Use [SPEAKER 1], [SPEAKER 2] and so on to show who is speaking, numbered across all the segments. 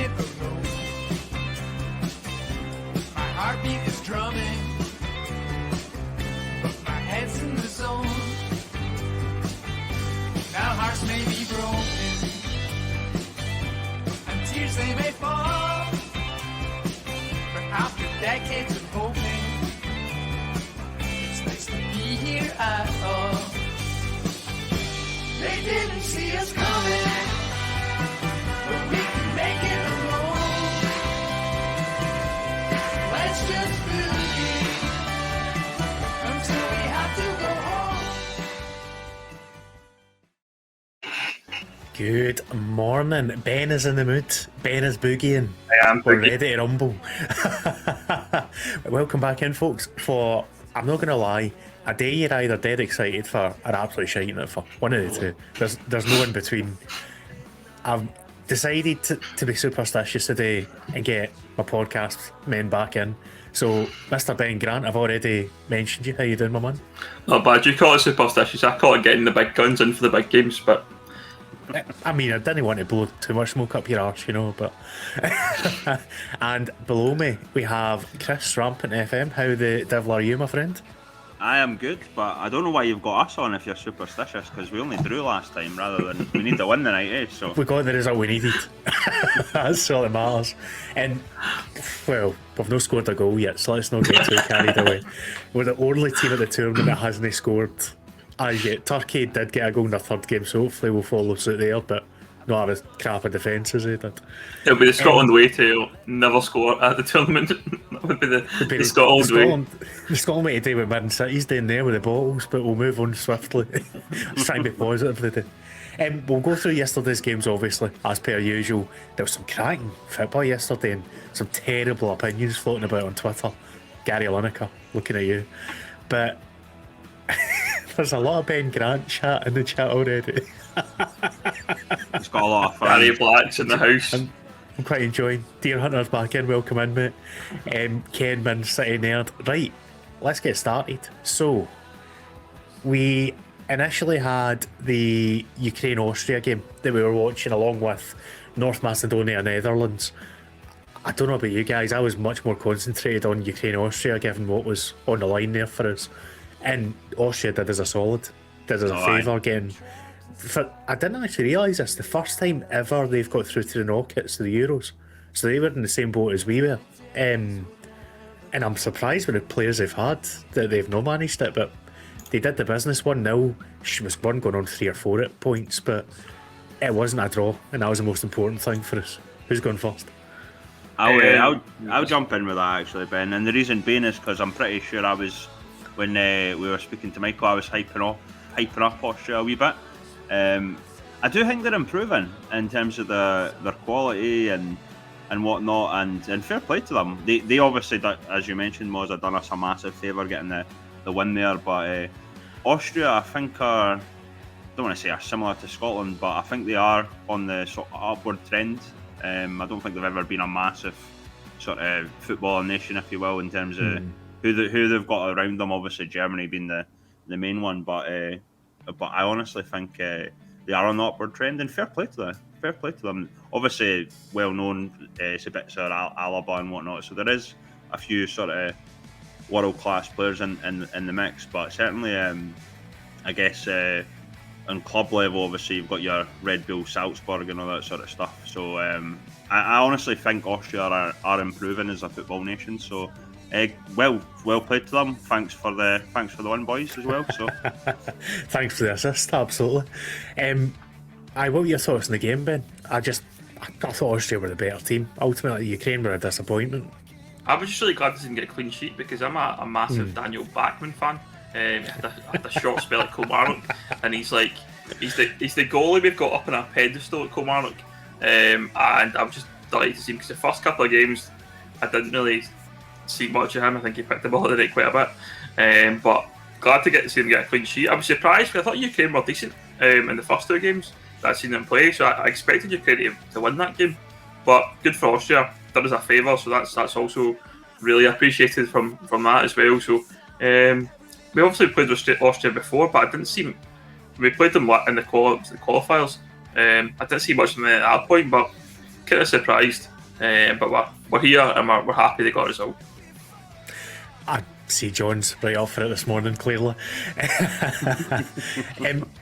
[SPEAKER 1] it alone. My heartbeat is drumming, but my head's in the zone. Now hearts may be broken, and tears they may fall, but after decades of hoping, it's nice to be here at all. They didn't see us coming, but we can make it alone. Let's just believe until we have to go home.
[SPEAKER 2] Good morning. Ben is in the mood. Ben is boogieing.
[SPEAKER 3] I am.
[SPEAKER 2] We're ready to rumble. Welcome back in, folks, for, I'm not going to lie, a day you're either dead excited for or absolutely shiting it for. One of the two. There's no in between. I've decided to be superstitious today and get my podcast men back in. So, Mr. Ben Grant, I've already mentioned you. How you doing, my man?
[SPEAKER 3] Not bad. You call it superstitious. I call it getting the big guns in for the big games, but
[SPEAKER 2] I mean, I didn't want to blow too much smoke up your arse, you know, but... And below me, we have Chris Rampant FM. How the devil are you, my friend?
[SPEAKER 4] I am good, but I don't know why you've got us on if you're superstitious, because we only drew last time rather than we need to win tonight, eh? So
[SPEAKER 2] We got the result we needed. That's all that matters. And, well, we've not scored a goal yet, so let's not get too carried away. We're the only team at the tournament that hasn't scored as yet. Turkey did get a goal in their third game, so hopefully we'll follow suit there, but not have a crap of defence as they did.
[SPEAKER 3] it'll be the Scotland way to never score at the tournament. That would be the Scotland way.
[SPEAKER 2] The Scotland way to do what Man City's doing there with the bottles, but we'll move on swiftly. Let's try and be positive today. We'll go through yesterday's games, obviously, as per usual. There was some cracking football yesterday and some terrible opinions floating about on Twitter. Gary Lineker, looking at you. But there's a lot of Ben Grant chat in the chat already.
[SPEAKER 4] it's got a lot of fun.
[SPEAKER 3] Barry Black's in the house.
[SPEAKER 2] I'm quite enjoying. Deer Hunter's back in, welcome in, mate. Ken Man City Nerd. Right, let's get started. So, we initially had the Ukraine-Austria game that we were watching along with North Macedonia, Netherlands. I don't know about you guys, I was much more concentrated on Ukraine-Austria given what was on the line there for us. And Austria did us a solid, did us a favour getting... I didn't actually realise this, the first time ever they've got through to the knockouts of the Euros. So they were in the same boat as we were. And I'm surprised with the players they've had that they've not managed it, but they did the business 1-0. She was one going on 3 or 4 at points, but it wasn't a draw, and that was the most important thing for us. Who's going first?
[SPEAKER 4] I'll jump in with that actually, Ben. And the reason being is because I'm pretty sure I was, when we were speaking to Michael, I was hyping up Austria a wee bit. I do think they're improving in terms of their quality and whatnot, and fair play to them. They obviously, as you mentioned, Mozza done us a massive favour getting the win there, but Austria, I think, are, I don't want to say are similar to Scotland, but I think they are on the sort of upward trend. I don't think they've ever been a massive sort of footballing nation, if you will, in terms of who they've got around them. Obviously, Germany being the main one, but I honestly think they are on the upward trend, and fair play to them. Obviously, well known Sabitzer, Alaba, and whatnot. So there is a few sort of world class players in the mix, but certainly, I guess on club level, obviously you've got your Red Bull Salzburg and all that sort of stuff. So I honestly think Austria are improving as a football nation. So. Well played to them. Thanks for the win, boys, as well. So,
[SPEAKER 2] thanks for the assist. Absolutely. What were your thoughts on the game, Ben? I thought Austria were the better team. Ultimately, Ukraine were a disappointment.
[SPEAKER 3] I was just really glad they didn't get a clean sheet because I'm a massive Daniel Bachmann fan. I had a short spell at Kilmarnock, and he's the goalie we've got up on our pedestal at Kilmarnock, and I'm just delighted to see him because the first couple of games I didn't really see much of him. I think he picked the ball of the day quite a bit, but glad to see him get a clean sheet. I was surprised because I thought Ukraine were decent in the first 2 games that I've seen them play, so I expected Ukraine to win that game, but good for Austria, did us a favour, so that's also really appreciated from that as well. So we obviously played Austria before, but I didn't see, we played them in the qualifiers, I didn't see much of them at that point, but kind of surprised, but we're here and we're happy they got a result.
[SPEAKER 2] I see John's right off for it this morning, clearly.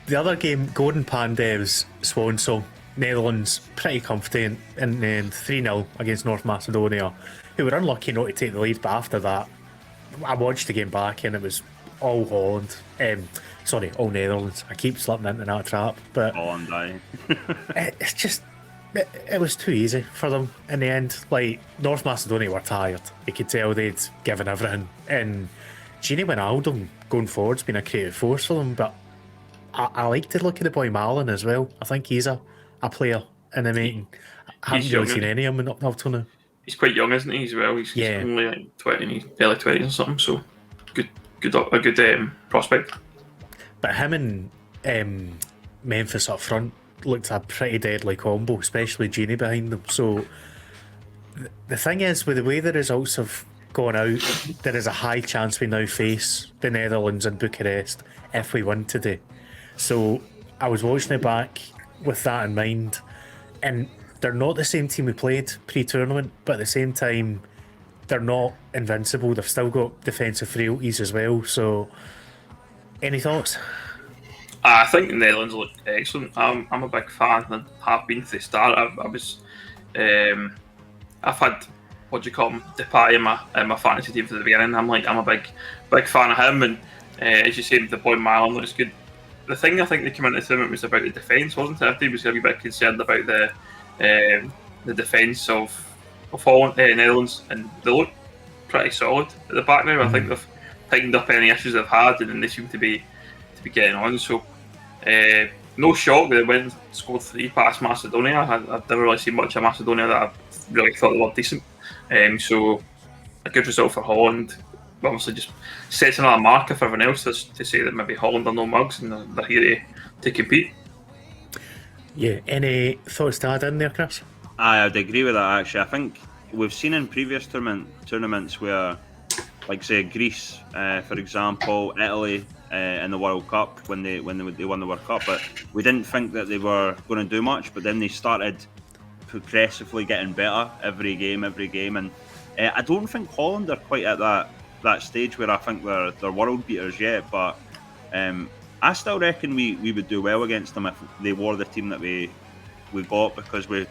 [SPEAKER 2] The other game, Gordon Pandev's Swan Song, Netherlands pretty confident in 3-0 against North Macedonia, who were unlucky not to take the lead, but after that, I watched the game back and it was all Holland. All Netherlands. I keep slipping into that trap, but
[SPEAKER 4] Holland, aye.
[SPEAKER 2] it's just it was too easy for them in the end. Like, North Macedonia were tired. You could tell they'd given everything, and Gini Wijnaldum going forward's been a creative force for them. But I like to look at the boy Malin as well. I think he's a player in the making. I haven't really seen any of him up till now.
[SPEAKER 3] He's quite young, isn't he? As well, he's only like 20, early 20s or something. So a good prospect.
[SPEAKER 2] But him and Memphis up front looked a pretty deadly combo, especially Gini behind them. So the thing is, with the way the results have gone out, there is a high chance we now face the Netherlands in Bucharest if we win today. So I was watching it back with that in mind, and they're not the same team we played pre-tournament, but at the same time, they're not invincible. They've still got defensive frailties as well. So, any thoughts?
[SPEAKER 3] I think the Netherlands look excellent. I'm a big fan and have been from the start. I've had, what do you call him, Depay in my fantasy team from the beginning. I'm a big fan of him, and as you say, the boy Malin looks good. The thing I think they came into the tournament was about the defence, wasn't it? Everybody was a wee bit concerned about the defence of Holland, Netherlands, and they look pretty solid at the back now. I think they've tightened up any issues they've had, and then they seem to be getting on. So no shock they went and scored 3 past Macedonia. I've never really seen much of Macedonia that I really thought they were decent. So a good result for Holland. Obviously just sets another marker for everyone else to say that maybe Holland are no mugs and they're here to compete.
[SPEAKER 2] Yeah, any thoughts to add in there, Chris?
[SPEAKER 4] I'd agree with that, actually. I think we've seen in previous tournaments where, like, say, Greece, for example, Italy in the World Cup, when they won the World Cup, but we didn't think that they were going to do much, but then they started progressively getting better every game, and I don't think Holland are quite at that stage where I think they're world beaters yet, but I still reckon we would do well against them if they were the team that we got, because we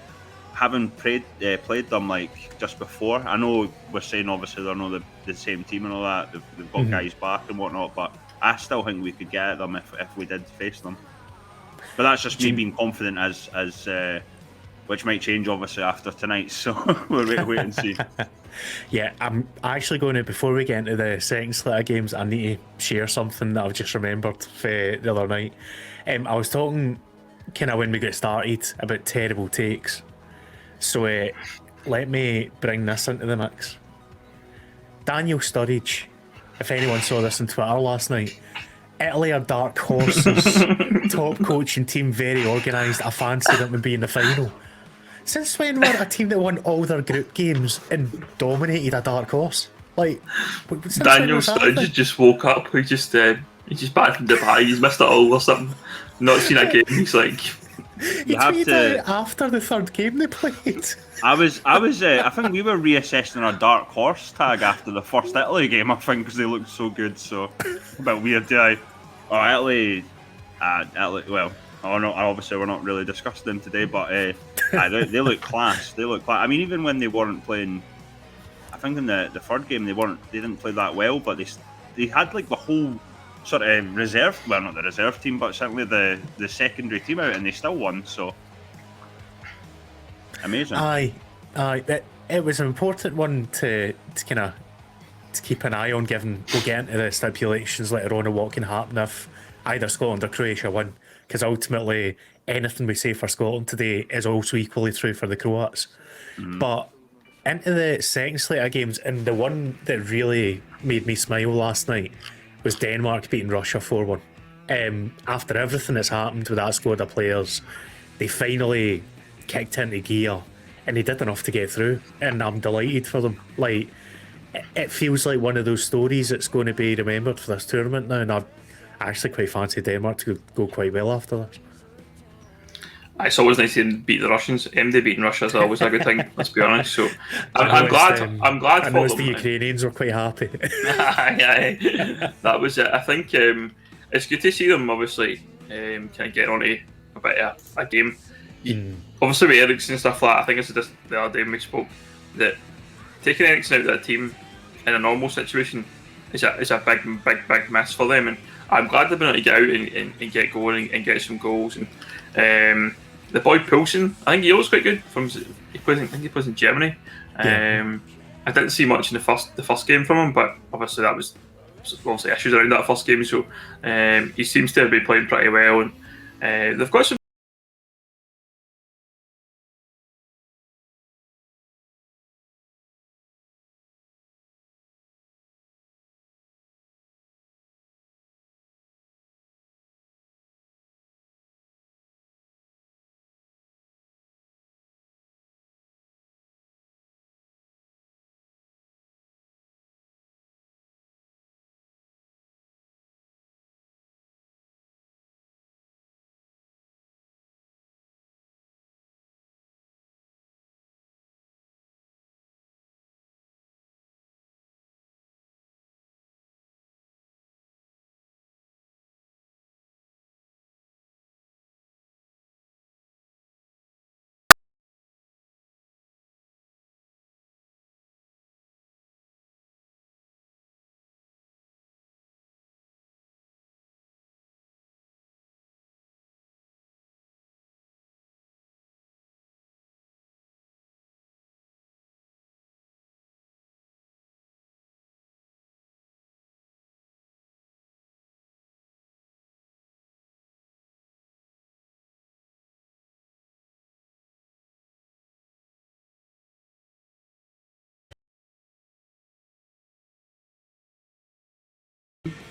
[SPEAKER 4] haven't played them like just before. I know we're saying obviously they're not the same team and all that, they've got guys back and whatnot, but I still think we could get at them if we did face them. But that's just me being confident as which might change obviously after tonight, so we'll wait and see.
[SPEAKER 2] Yeah, I'm actually going to, before we get into the second slate of games, I need to share something that I've just remembered the other night. I was talking kind of when we got started about terrible takes, so let me bring this into the mix. Daniel Sturridge, if anyone saw this on Twitter last night, Italy are dark horses, top coaching team, very organised. I fancy them to be in the final. Since when were a team that won all their group games and dominated a dark horse? Like,
[SPEAKER 3] Daniel Sturridge just woke up. He's just back from Dubai. He's missed it all or something. Not seen a game. He's like,
[SPEAKER 2] he tweeted out after the third game they played.
[SPEAKER 4] I think we were reassessing our dark horse tag after the first Italy game, I think, because they looked so good. So a bit weird, yeah. Oh, Italy, well. Oh no! Obviously, we're not really discussing them today, but they look class. They look class. I mean, even when they weren't playing, I think in the third game they didn't play that well, but they had like the whole sort of reserve, well, not the reserve team, but certainly the secondary team out, and they still won. So amazing.
[SPEAKER 2] Aye. It was an important one to kind of keep an eye on. Given we'll get into the stipulations later on of what can happen if either Scotland or Croatia win. Because ultimately, anything we say for Scotland today is also equally true for the Croats. But into the second slate of games, and the one that really made me smile last night was Denmark beating Russia 4-1. After everything that's happened with that squad of players, they finally kicked into gear, and they did enough to get through, and I'm delighted for them. Like, it feels like one of those stories that's going to be remembered for this tournament now, and I actually quite fancy Denmark to go quite well after this.
[SPEAKER 3] It's always nice to beat the Russians. MD beating Russia is always a good thing. Let's be honest. So I'm glad. I'm glad
[SPEAKER 2] I
[SPEAKER 3] for
[SPEAKER 2] noticed
[SPEAKER 3] them.
[SPEAKER 2] the Ukrainians were quite happy.
[SPEAKER 3] Aye. That was it. I think it's good to see them obviously kind of get onto a bit of a game. Obviously with Eriksen and stuff like that, I think it's just the other day we spoke that taking Eriksen out of the team in a normal situation is a big miss for them, and I'm glad they've been able to get out and get going and get some goals. And the boy Poulsen, I think he was quite good. I think he plays in Germany.
[SPEAKER 2] Yeah.
[SPEAKER 3] I didn't see much in the first game from him, but obviously that was obviously issues around that first game. So he seems to be playing pretty well, and they've got some.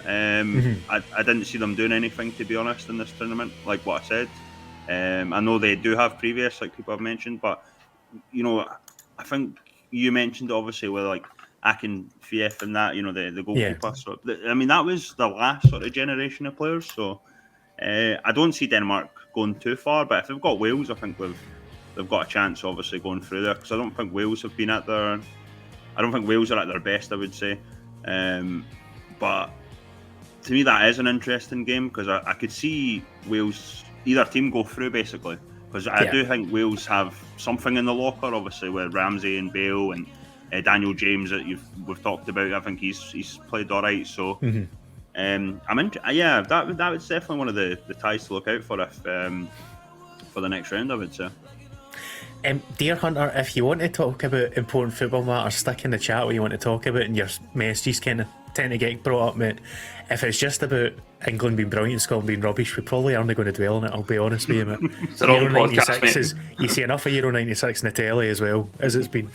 [SPEAKER 4] I didn't see them doing anything, to be honest, in this tournament, like what I said. I know they do have previous, like people have mentioned, but you know, I think you mentioned obviously with like Akin Fief and that, you know, the goalkeeper.
[SPEAKER 2] Yeah.
[SPEAKER 4] So I mean, that was the last sort of generation of players. So I don't see Denmark going too far, but if they've got Wales, I think they've got a chance, obviously, going through there, because I don't think Wales have been at their. I don't think Wales are at their best, I would say. But to me, that is an interesting game, because I could see Wales, either team go through, basically. Because I do think Wales have something in the locker, obviously, with Ramsey and Bale and Daniel James that we've talked about. I think he's played all right. So I'm yeah, that was definitely one of the ties to look out for if for the next round, I would say.
[SPEAKER 2] Dear Hunter, if you want to talk about important football matters, stick in the chat what you want to talk about, and your messages kind of tend to get brought up, mate. If it's just about England being brilliant and Scotland being rubbish, we probably aren't going to dwell on it, I'll be honest with you, mate.
[SPEAKER 3] It's an old podcast, mate.
[SPEAKER 2] You see enough of Euro 96 in the telly as well, as it's been.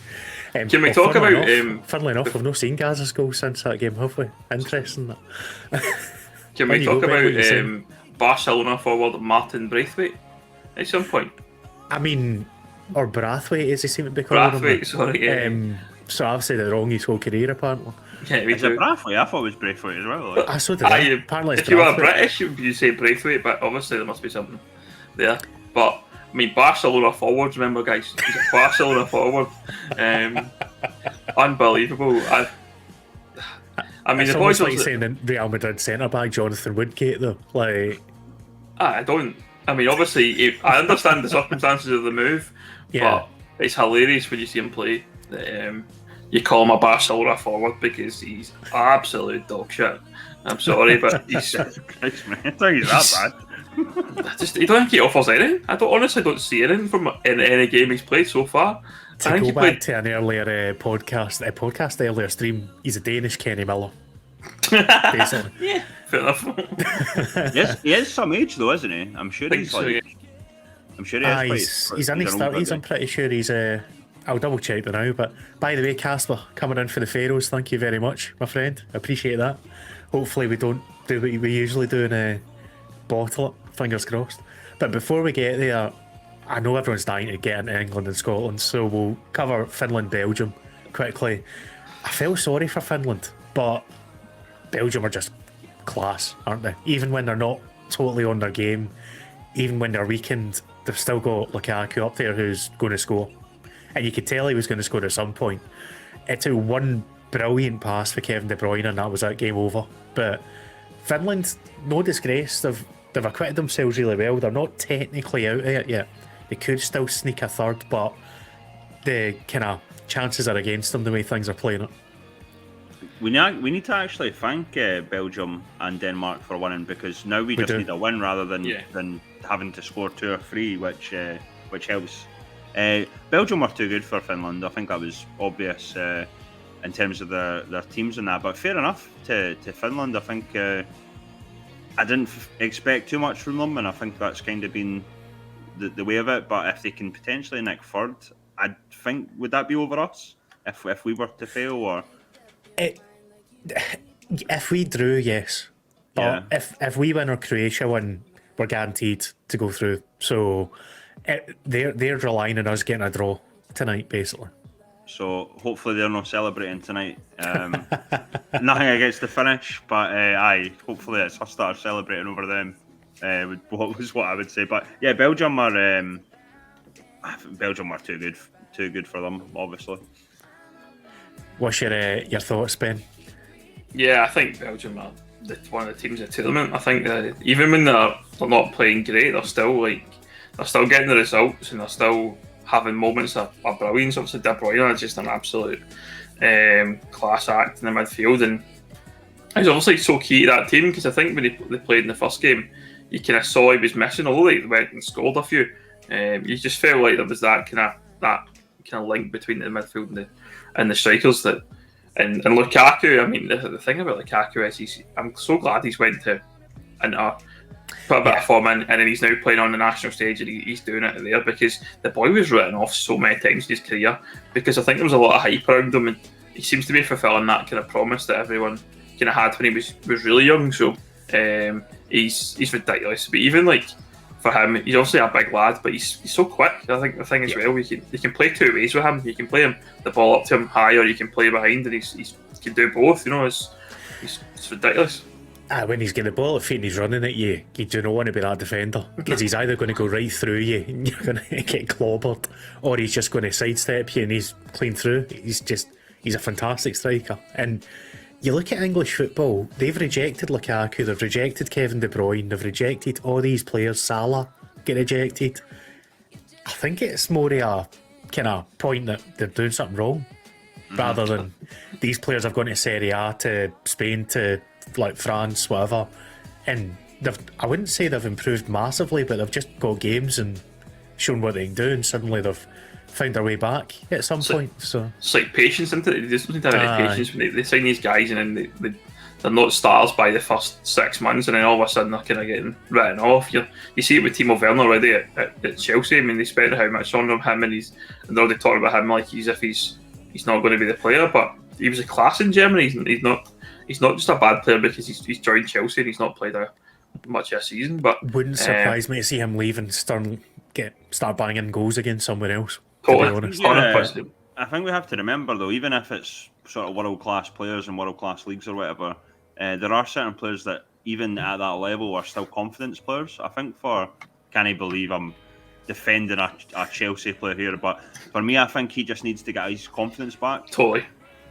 [SPEAKER 3] Can we talk about...
[SPEAKER 2] funnily enough, we've not seen Gazza's goal since that game, have we? Interesting, that.
[SPEAKER 3] Can we talk about Barcelona forward Martin Braithwaite at some point?
[SPEAKER 2] I mean... Or Braithwaite, as he seemed to be calling
[SPEAKER 3] Braithwaite, sorry, yeah.
[SPEAKER 2] So I've said it wrong his whole career, apparently.
[SPEAKER 3] Yeah, me
[SPEAKER 4] Is
[SPEAKER 3] too.
[SPEAKER 4] it Braithwaite? I thought it was Braithwaite as well. Like.
[SPEAKER 2] I saw that. Apparently it's
[SPEAKER 3] if you were
[SPEAKER 2] Braithwaite.
[SPEAKER 3] British, you say Braithwaite, but obviously there must be something there. But, I mean, Barcelona forwards, remember, guys? Barcelona forward. Unbelievable. I mean,
[SPEAKER 2] it's
[SPEAKER 3] the boys
[SPEAKER 2] like saying the Real Madrid centre-back, Jonathan Woodgate, though. Like...
[SPEAKER 3] I don't... I mean, obviously, I understand the circumstances of the move, but it's hilarious when you see him play that you call him a Barcelona forward because he's absolute dog shit. I'm sorry, but he's...
[SPEAKER 4] I think he's that bad.
[SPEAKER 3] You don't think he offers anything? I honestly don't see anything from in any game he's played so far.
[SPEAKER 2] To go back to an earlier earlier stream, he's a Danish Kenny Miller. Basically.
[SPEAKER 3] Yeah, fair enough.
[SPEAKER 4] Yes, he is some age though, isn't he? I'm sure he's
[SPEAKER 3] so,
[SPEAKER 4] like.
[SPEAKER 3] yeah.
[SPEAKER 4] I'm sure he is.
[SPEAKER 2] He's in his 30s. I'm pretty sure he's. I'll double check that now. But by the way, Casper, coming in for the Pharaohs, thank you very much, my friend. I appreciate that. Hopefully, we don't do what we usually do and bottle it. Fingers crossed. But before we get there, I know everyone's dying to get into England and Scotland, so we'll cover Finland, Belgium quickly. I feel sorry for Finland, but Belgium are just class, aren't they? Even when they're not totally on their game, even when they're weakened, they've still got Lukaku up there who's going to score. And you could tell he was going to score at some point. It took one brilliant pass for Kevin De Bruyne and that was that game over. But Finland, no disgrace. They've acquitted themselves really well. They're not technically out of it yet. They could still sneak a third, but the kind of chances are against them the way things are playing it.
[SPEAKER 4] We need to actually thank Belgium and Denmark for winning, because now we just need a win rather than having to score 2 or 3, which helps. Belgium were too good for Finland. I think that was obvious in terms of their teams and that. But fair enough to Finland. I think I didn't expect too much from them, and I think that's kind of been the way of it. But if they can potentially nick third, I think, would that be over us if we were to fail? Or
[SPEAKER 2] if we drew, yes. But if we win or Croatia win, we're guaranteed to go through. So they're relying on us getting a draw tonight, basically.
[SPEAKER 4] So hopefully they're not celebrating tonight. Nothing against the finish, but hopefully it's us that are celebrating over them. Was what I would say. But yeah, Belgium are too good for them, obviously.
[SPEAKER 2] What's your thoughts, Ben?
[SPEAKER 3] Yeah, I think Belgium are one of the teams in the tournament. I think that even when they're not playing great, they're still getting the results, and they're still having moments of brilliance. Obviously, De Bruyne is just an absolute class act in the midfield, and he's obviously so key to that team, because I think when they played in the first game, you kind of saw he was missing. Although they went and scored a few, you just felt like there was that kind of link between the midfield and the strikers that. And Lukaku, I mean, the thing about Lukaku is I'm so glad he's went to Inter, put a bit of form in, and then he's now playing on the national stage, and he's doing it there, because the boy was written off so many times in his career, because I think there was a lot of hype around him, and he seems to be fulfilling that kind of promise that everyone kind of had when he was really young. So he's ridiculous. But even for him, he's obviously a big lad, but he's so quick. I think the thing as well, you can play 2 ways with him. You can play him the ball up to him high, or you can play behind, and he can do both. It's ridiculous.
[SPEAKER 2] When he's getting the ball at feet and he's running at you, you do not want to be that defender, because he's either going to go right through you and you're going to get clobbered, or he's just going to sidestep you and he's clean through. He's a fantastic striker. And you look at English football, they've rejected Lukaku, they've rejected Kevin De Bruyne, they've rejected all these players. Salah get rejected. I think it's more a kind of point that they're doing something wrong, rather than these players have gone to Serie A, to Spain, to France, whatever, and I wouldn't say they've improved massively, but they've just got games and shown what they can do, and suddenly they've found their way back at some point. So
[SPEAKER 3] it's like patience, isn't it? They just don't have any patience when they sign these guys, and then they're not stars by the first 6 months, and then all of a sudden they're kind of getting written off. You see it with Timo Werner already at Chelsea. I mean, they spent how much on him, and they're already talking about him like as if he's not going to be the player. But he was a class in Germany. He's not just a bad player because he's joined Chelsea and he's not played much this season. But
[SPEAKER 2] wouldn't surprise me to see him leave and start banging goals against somewhere else.
[SPEAKER 3] Totally.
[SPEAKER 4] I think we have to remember, though, even if it's sort of world-class players and world-class leagues or whatever, there are certain players that, even at that level, are still confidence players. I think can I believe I'm defending a Chelsea player here, but for me, I think he just needs to get his confidence back.
[SPEAKER 3] Totally.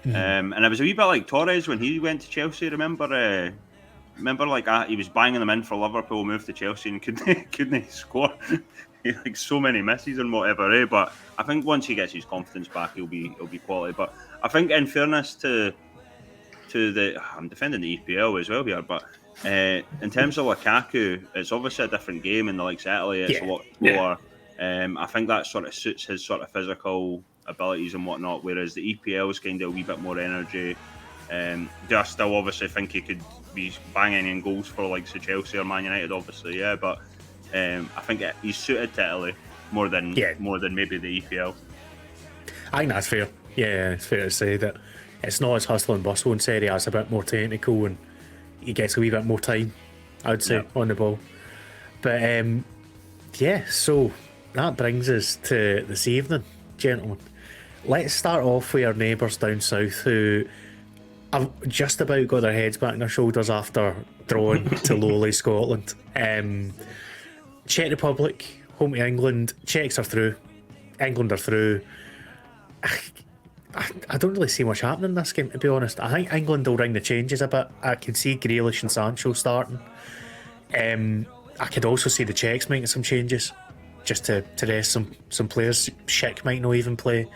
[SPEAKER 4] And it was a wee bit like Torres when he went to Chelsea. Remember, he was banging them in for Liverpool, moved to Chelsea, and couldn't score. He so many misses and whatever. But I think once he gets his confidence back, he'll be quality. But I think, in fairness to I'm defending the EPL as well here, but in terms of Lukaku, it's obviously a different game in the likes of Italy. It's a lot slower. I think that sort of suits his sort of physical abilities and whatnot, whereas the EPL is kind of a wee bit more energy. Do I still obviously think he could be banging in goals for likes of Chelsea or Man United, obviously, but I think he's suited to Italy more than maybe the EPL.
[SPEAKER 2] I think that's fair. Yeah, it's fair to say that it's not as hustle and bustle in Serie A. It's a bit more technical, and he gets a wee bit more time, I would say, on the ball. But so that brings us to this evening, gentlemen. Let's start off with our neighbours down south, who have just about got their heads back on their shoulders after drawing to lowly Scotland. Czech Republic, home to England. Czechs are through. England are through. I don't really see much happening in this game, to be honest. I think England will ring the changes a bit. I can see Grealish and Sancho starting. I could also see the Czechs making some changes just to rest some players. Schick might not even play.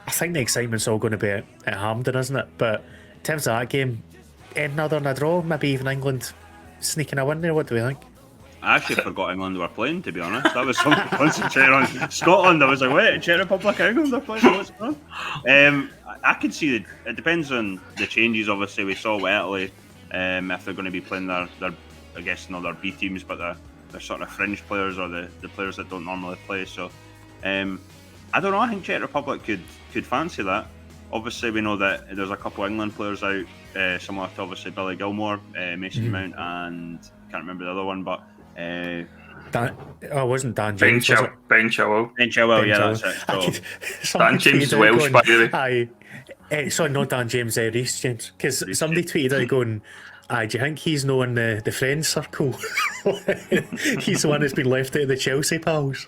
[SPEAKER 2] I think the excitement's all going to be at Hampden, isn't it? But in terms of that game, ending other than a draw, maybe even England sneaking a win there. What do we think?
[SPEAKER 4] I actually forgot England were playing, to be honest. That was something to concentrate on. Scotland, I was like, wait, Czech Republic, England are playing, what's going on? I could see it depends on the changes, obviously. We saw with Italy, if they're going to be playing their I guess not their B teams, but their sort of fringe players or the players that don't normally play. So, I don't know, I think Czech Republic could fancy that. Obviously, we know that there's a couple of England players out, similar to obviously Billy Gilmore, Mason Mount, and can't remember the other one, but
[SPEAKER 2] it wasn't Dan James.
[SPEAKER 3] Ben Chilwell.
[SPEAKER 4] Ben Chilwell, yeah, that's it.
[SPEAKER 3] So. Dan James is Welsh, by the
[SPEAKER 2] way. Sorry, not Dan James, Reece James. Because somebody tweeted out going, do you think he's not in the friends circle? He's the one that's been left out of the Chelsea pals.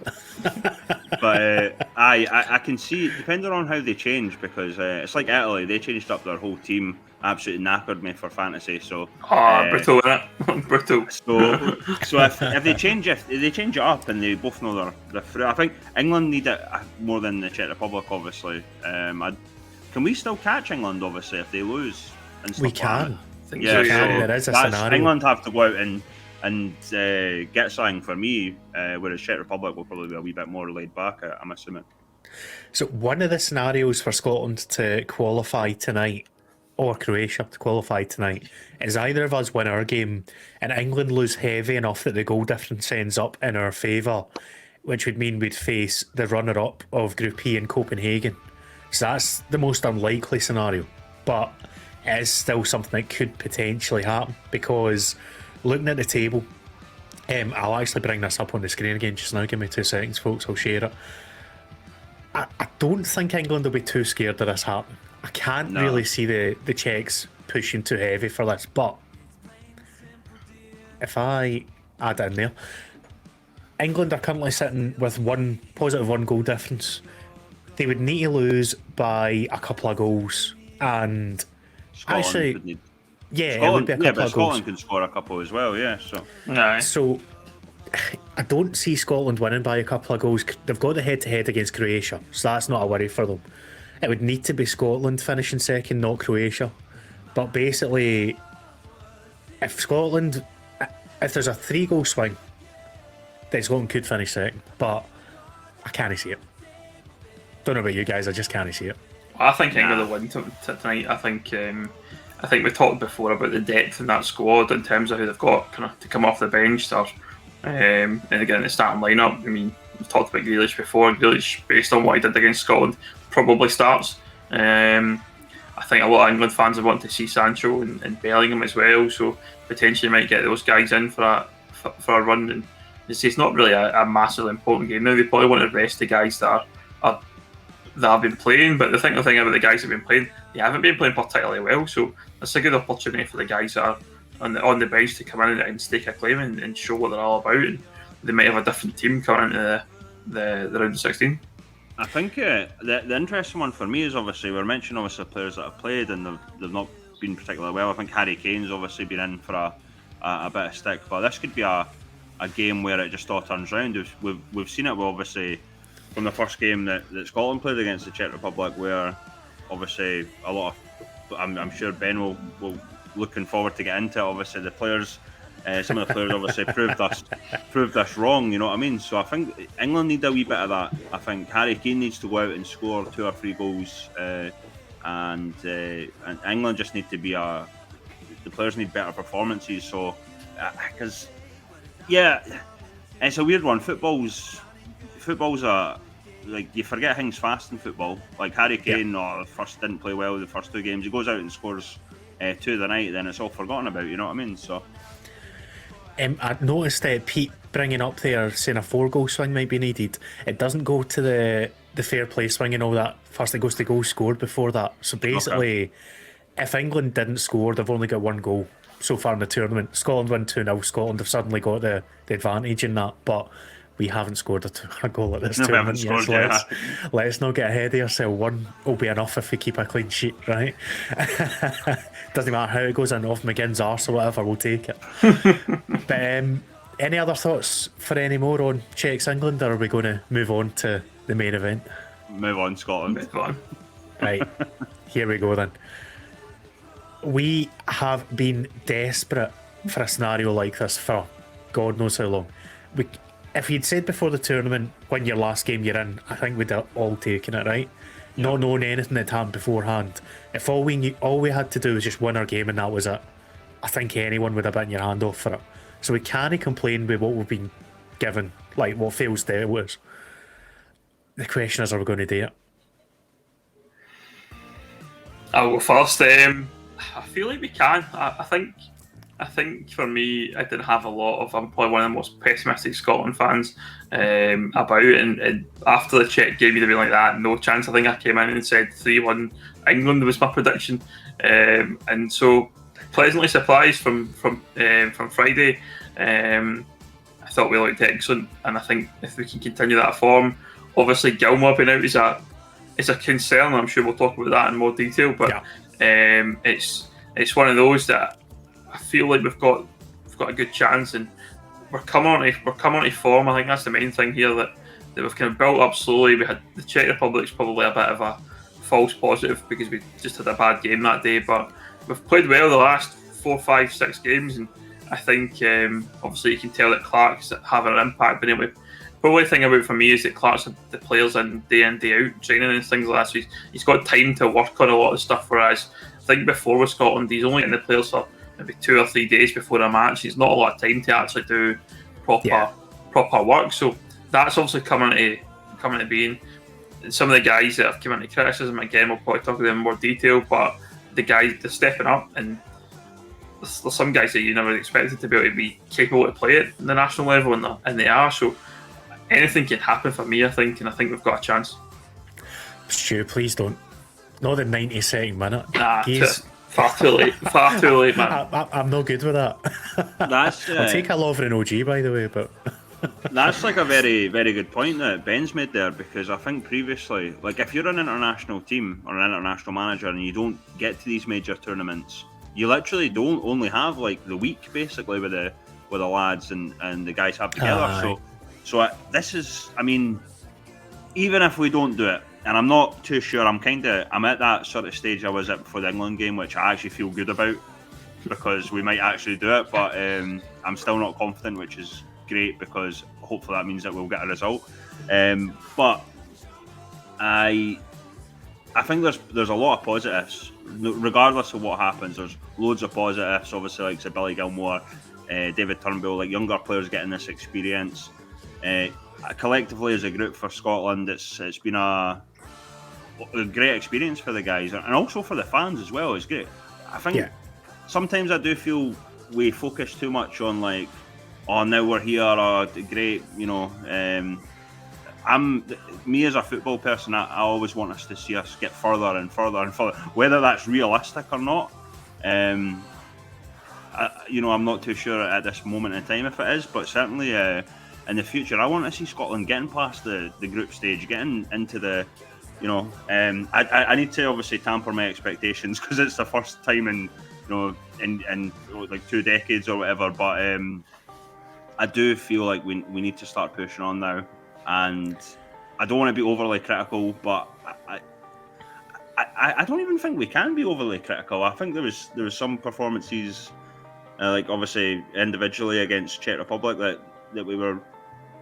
[SPEAKER 4] But I can see, depending on how they change, because it's like Italy, they changed up their whole team, absolutely knackered me for fantasy. So
[SPEAKER 3] brutal, innit? Brutal.
[SPEAKER 4] So if they change it up and they both know they're through, I think England need it more than the Czech Republic, obviously. Can we still catch England, obviously, if they lose? And stuff
[SPEAKER 2] we can.
[SPEAKER 4] Like that?
[SPEAKER 2] Yeah, so there is a scenario.
[SPEAKER 4] England have to go out and get something for me, whereas Czech Republic will probably be a wee bit more laid back, I'm assuming.
[SPEAKER 2] So one of the scenarios for Scotland to qualify tonight, or Croatia to qualify tonight, is either of us win our game and England lose heavy enough that the goal difference ends up in our favour, which would mean we'd face the runner-up of Group E in Copenhagen. So that's the most unlikely scenario, but it is still something that could potentially happen, because looking at the table, I'll actually bring this up on the screen again just now. Give me 2 seconds, folks. I'll share it. I don't think England will be too scared of this happening. I can't really see the Czechs pushing too heavy for this, but if I add it in there, England are currently sitting with one goal difference. They would need to lose by a couple of goals, and
[SPEAKER 4] Scotland
[SPEAKER 2] actually,
[SPEAKER 4] would need...
[SPEAKER 2] it would be a couple of goals.
[SPEAKER 4] Scotland can score a couple as well, yeah.
[SPEAKER 2] So I don't see Scotland winning by a couple of goals. They've got the head-to-head against Croatia, so that's not a worry for them. It would need to be Scotland finishing second, not Croatia. But basically, if there's a 3-goal swing, then Scotland could finish second. But I can't see it. Don't know about you guys, I just can't see it.
[SPEAKER 3] I think England will win tonight. I think we talked before about the depth in that squad in terms of who they've got kind of to come off the bench. And again, the starting lineup. I mean, we've talked about Grealish before. Grealish, based on what he did against Scotland, probably starts. I think a lot of England fans would want to see Sancho and Bellingham as well. So potentially might get those guys in for a run. And it's not really a massively important game now. They probably want to rest the guys that have been playing, but the thing about the guys that have been playing, they haven't been playing particularly well, so it's a good opportunity for the guys that are on the bench to come in and stake a claim and show what they're all about, and they might have a different team coming into the round of 16.
[SPEAKER 4] I think the interesting one for me is obviously we're mentioning players that have played and they've not been particularly well. I think Harry Kane's obviously been in for a bit of stick, but this could be a game where it just all turns round. We've seen it obviously from the first game that Scotland played against the Czech Republic, where obviously a lot of, I'm sure Ben will looking forward to get into it. Obviously the players, some of the players obviously proved us wrong, you know what I mean? So I think England need a wee bit of that. I think Harry Kane needs to go out and score 2 or 3 goals, and England just need to be the players need better performances. So because it's a weird one. Football's like, you forget things fast in football. Like Harry Kane didn't play well the first 2 games. He goes out and scores 2 the night, then it's all forgotten about, you know what I mean? So
[SPEAKER 2] I noticed Pete bringing up there saying a 4-goal swing might be needed. It doesn't go to the fair play swing and all that. First it goes to goals scored before that. So basically, if England didn't score, they've only got 1 goal. so far in the tournament. Scotland win 2-0. Scotland have suddenly got the advantage in that, but we haven't scored a goal at this
[SPEAKER 4] No, we haven't
[SPEAKER 2] tournament yet. So
[SPEAKER 4] scored
[SPEAKER 2] let's not get ahead of ourselves. One will be enough if we keep a clean sheet, right? Doesn't matter how it goes in, off McGinn's arse or whatever, we'll take it. But any other thoughts for any more on Czechs England, or are we going to move on to the main event?
[SPEAKER 4] Move on, Scotland.
[SPEAKER 3] Move on.
[SPEAKER 2] Right, here we go then. We have been desperate for a scenario like this for God knows how long. If you'd said before the tournament, when your last game you're in, I think we'd have all taken it, right? Yeah. Not knowing anything that happened beforehand. If all we had to do was just win our game and that was it, I think anyone would have bitten your hand off for it. So we can't complain with what we've been given, like what Phil's dealt was. The question is, are we going to do it?
[SPEAKER 3] I'll go first. I feel like we can. I think for me, I didn't have a lot of. I'm probably one of the most pessimistic Scotland fans about it. And after the Czech game, you'd have been like that. No chance. I think I came in and said 3-1 England was my prediction. And so pleasantly surprised from Friday. I thought we looked excellent, and I think if we can continue that form, obviously Gilmour being out is a concern. I'm sure we'll talk about that in more detail. But it's one of those that I feel like we've got a good chance, and we're coming on to form. I think that's the main thing here, that we've kind of built up slowly. We had the Czech Republic's probably a bit of a false positive because we just had a bad game that day, but we've played well the last 4, 5, 6 games, and I think obviously you can tell that Clark's having an impact. But anyway, the only thing about for me is that Clark's had the players in day out training and things like that, so he's got time to work on a lot of stuff. Whereas I think before with Scotland, he's only getting the players for maybe 2 or 3 days before a match. It's not a lot of time to actually do proper work. So that's obviously coming to being. Some of the guys that have come into criticism, again, we'll probably talk about them in more detail, but the guys, they're stepping up, and there's some guys that you never expected to be able to be capable to play at the national level, and they are. So anything can happen for me, I think, and I think we've got a chance.
[SPEAKER 2] Stu, please don't. Not the 92nd minute.
[SPEAKER 3] Nah, far too late, man.
[SPEAKER 2] I'm not good with that.
[SPEAKER 4] That's
[SPEAKER 2] I'll take a Lovren OG, by the way, but
[SPEAKER 4] that's like a very, very good point that Ben's made there, because I think previously, like if you're an international team or an international manager and you don't get to these major tournaments, you literally don't only have like the week basically with the lads and the guys have together. So this is, I mean, even if we don't do it, and I'm not too sure, I'm at that sort of stage I was at before the England game, which I actually feel good about because we might actually do it, but I'm still not confident, which is great because hopefully that means that we'll get a result. But I think there's a lot of positives, regardless of what happens. There's loads of positives, obviously, like Billy Gilmour, David Turnbull, like younger players getting this experience. Collectively as a group for Scotland, it's been a great experience for the guys and also for the fans as well. It's great. I think sometimes I do feel we focus too much on like, oh, now we're here, oh, great, you know. Me as a football person, I always want us to see us get further and further and further, whether that's realistic or not. I'm not too sure at this moment in time if it is, but certainly in the future, I want to see Scotland getting past the group stage, getting into the, I need to obviously tamper my expectations because it's the first time in like 2 decades or whatever, but I do feel like we need to start pushing on now, and I don't want to be overly critical, but I don't even think we can be overly critical. I think there was some performances, like obviously individually against Czech Republic that we were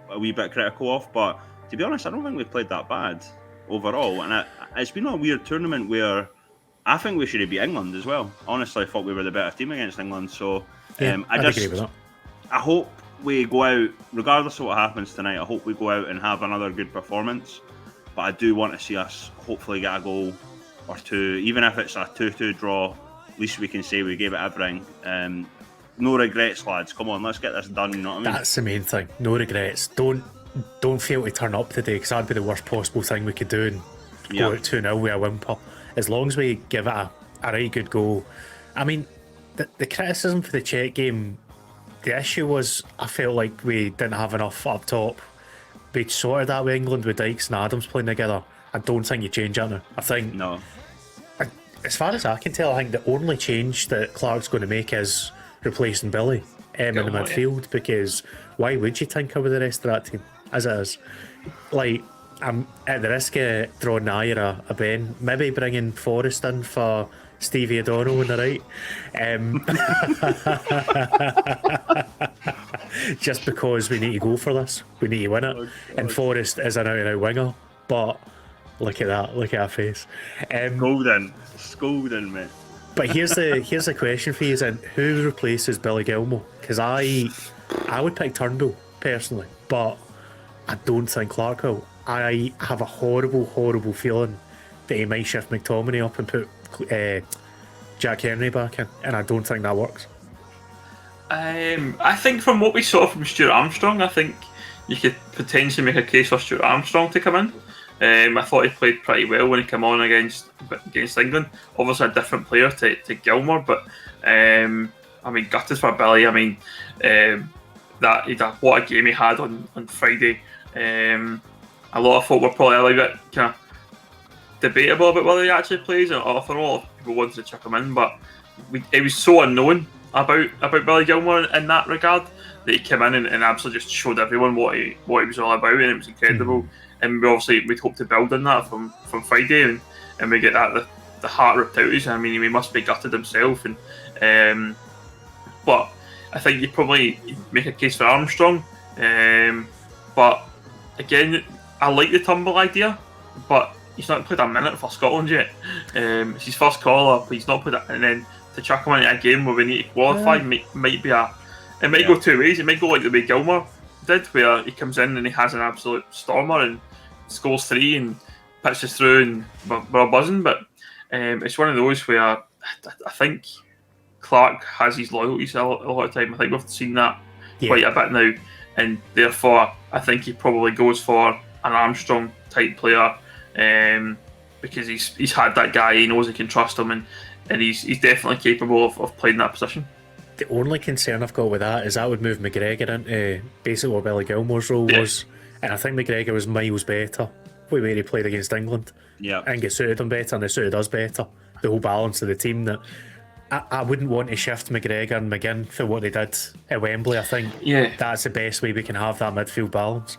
[SPEAKER 4] a wee bit critical of, but to be honest, I don't think we played that bad overall, and it's been a weird tournament where I think we should have beat England as well. Honestly, I thought we were the better team against England, so
[SPEAKER 2] I'd agree with that.
[SPEAKER 4] I hope we go out, regardless of what happens tonight, I hope we go out and have another good performance, but I do want to see us hopefully get a goal or two, even if it's a 2-2 draw. At least we can say we gave it everything. No regrets, lads. Come on, let's get this done. You know what I mean?
[SPEAKER 2] That's the main thing. No regrets. Don't fail to turn up today, because that'd be the worst possible thing we could do and go out 2-0 with a whimper. As long as we give it a right good goal. I mean, the criticism for the Czech game, the issue was I felt like we didn't have enough up top. We sorted that with England with Dykes and Adams playing together. I don't think you change that now. I think,
[SPEAKER 4] No.
[SPEAKER 2] as far as I can tell, I think the only change that Clark's going to make is replacing Billy in the
[SPEAKER 3] Gilmore, yeah.
[SPEAKER 2] midfield, because why would you tinker with the rest of that team as it is? Like, I'm at the risk of throwing the eye at a Ben, maybe bringing Forrest in for Stevie O'Donnell on the right. Just because we need to go for this. We need to win it. And Forrest is an out-and-out winger, but look at that. Look at our face.
[SPEAKER 4] Scolding, mate.
[SPEAKER 2] But here's the question for you: is who replaces Billy Gilmore? Because I would pick Turnbull personally, but I don't think Clark will. I have a horrible feeling that he might shift McTominay up and put Jack Henry back in, and I don't think that works.
[SPEAKER 3] I think from what we saw from Stuart Armstrong, I think you could potentially make a case for Stuart Armstrong to come in. I thought he played pretty well when he came on against England. Obviously a different player to Gilmore, but I mean, gutted for Billy. I mean, what a game he had on Friday. A lot of folk were probably a little bit kind of debatable about whether he actually plays, or I thought a lot of people wanted to chuck him in, but it was so unknown about Billy Gilmore in that regard that he came in and absolutely just showed everyone what he was all about, and it was incredible. And we'd hope to build on that from Friday, and we get that the heart ripped out of us. I mean, he must be gutted himself, and but I think you probably make a case for Armstrong. But again, I like the Turnbull idea, but he's not played a minute for Scotland yet. It's his first call up. He's not played it, and then to chuck him into a game where we need to qualify might be it might go two ways. It might go like the way Gilmore did, where he comes in and he has an absolute stormer and scores 3 and pitches through and we're buzzing. But it's one of those where I think Clark has his loyalties a lot of time. I think we've seen that quite a bit now, and therefore I think he probably goes for an Armstrong type player, because he's had that guy. He knows he can trust him, and he's definitely capable of playing that position.
[SPEAKER 2] The only concern I've got with that is that would move McGregor into basically what Billy Gilmore's role was, and I think McGregor was miles better where he played against England.
[SPEAKER 4] Yeah,
[SPEAKER 2] and it suited him better, and it suited us better. The whole balance of the team. That I wouldn't want to shift McGregor and McGinn for what they did at Wembley. I think that's the best way we can have that midfield balance.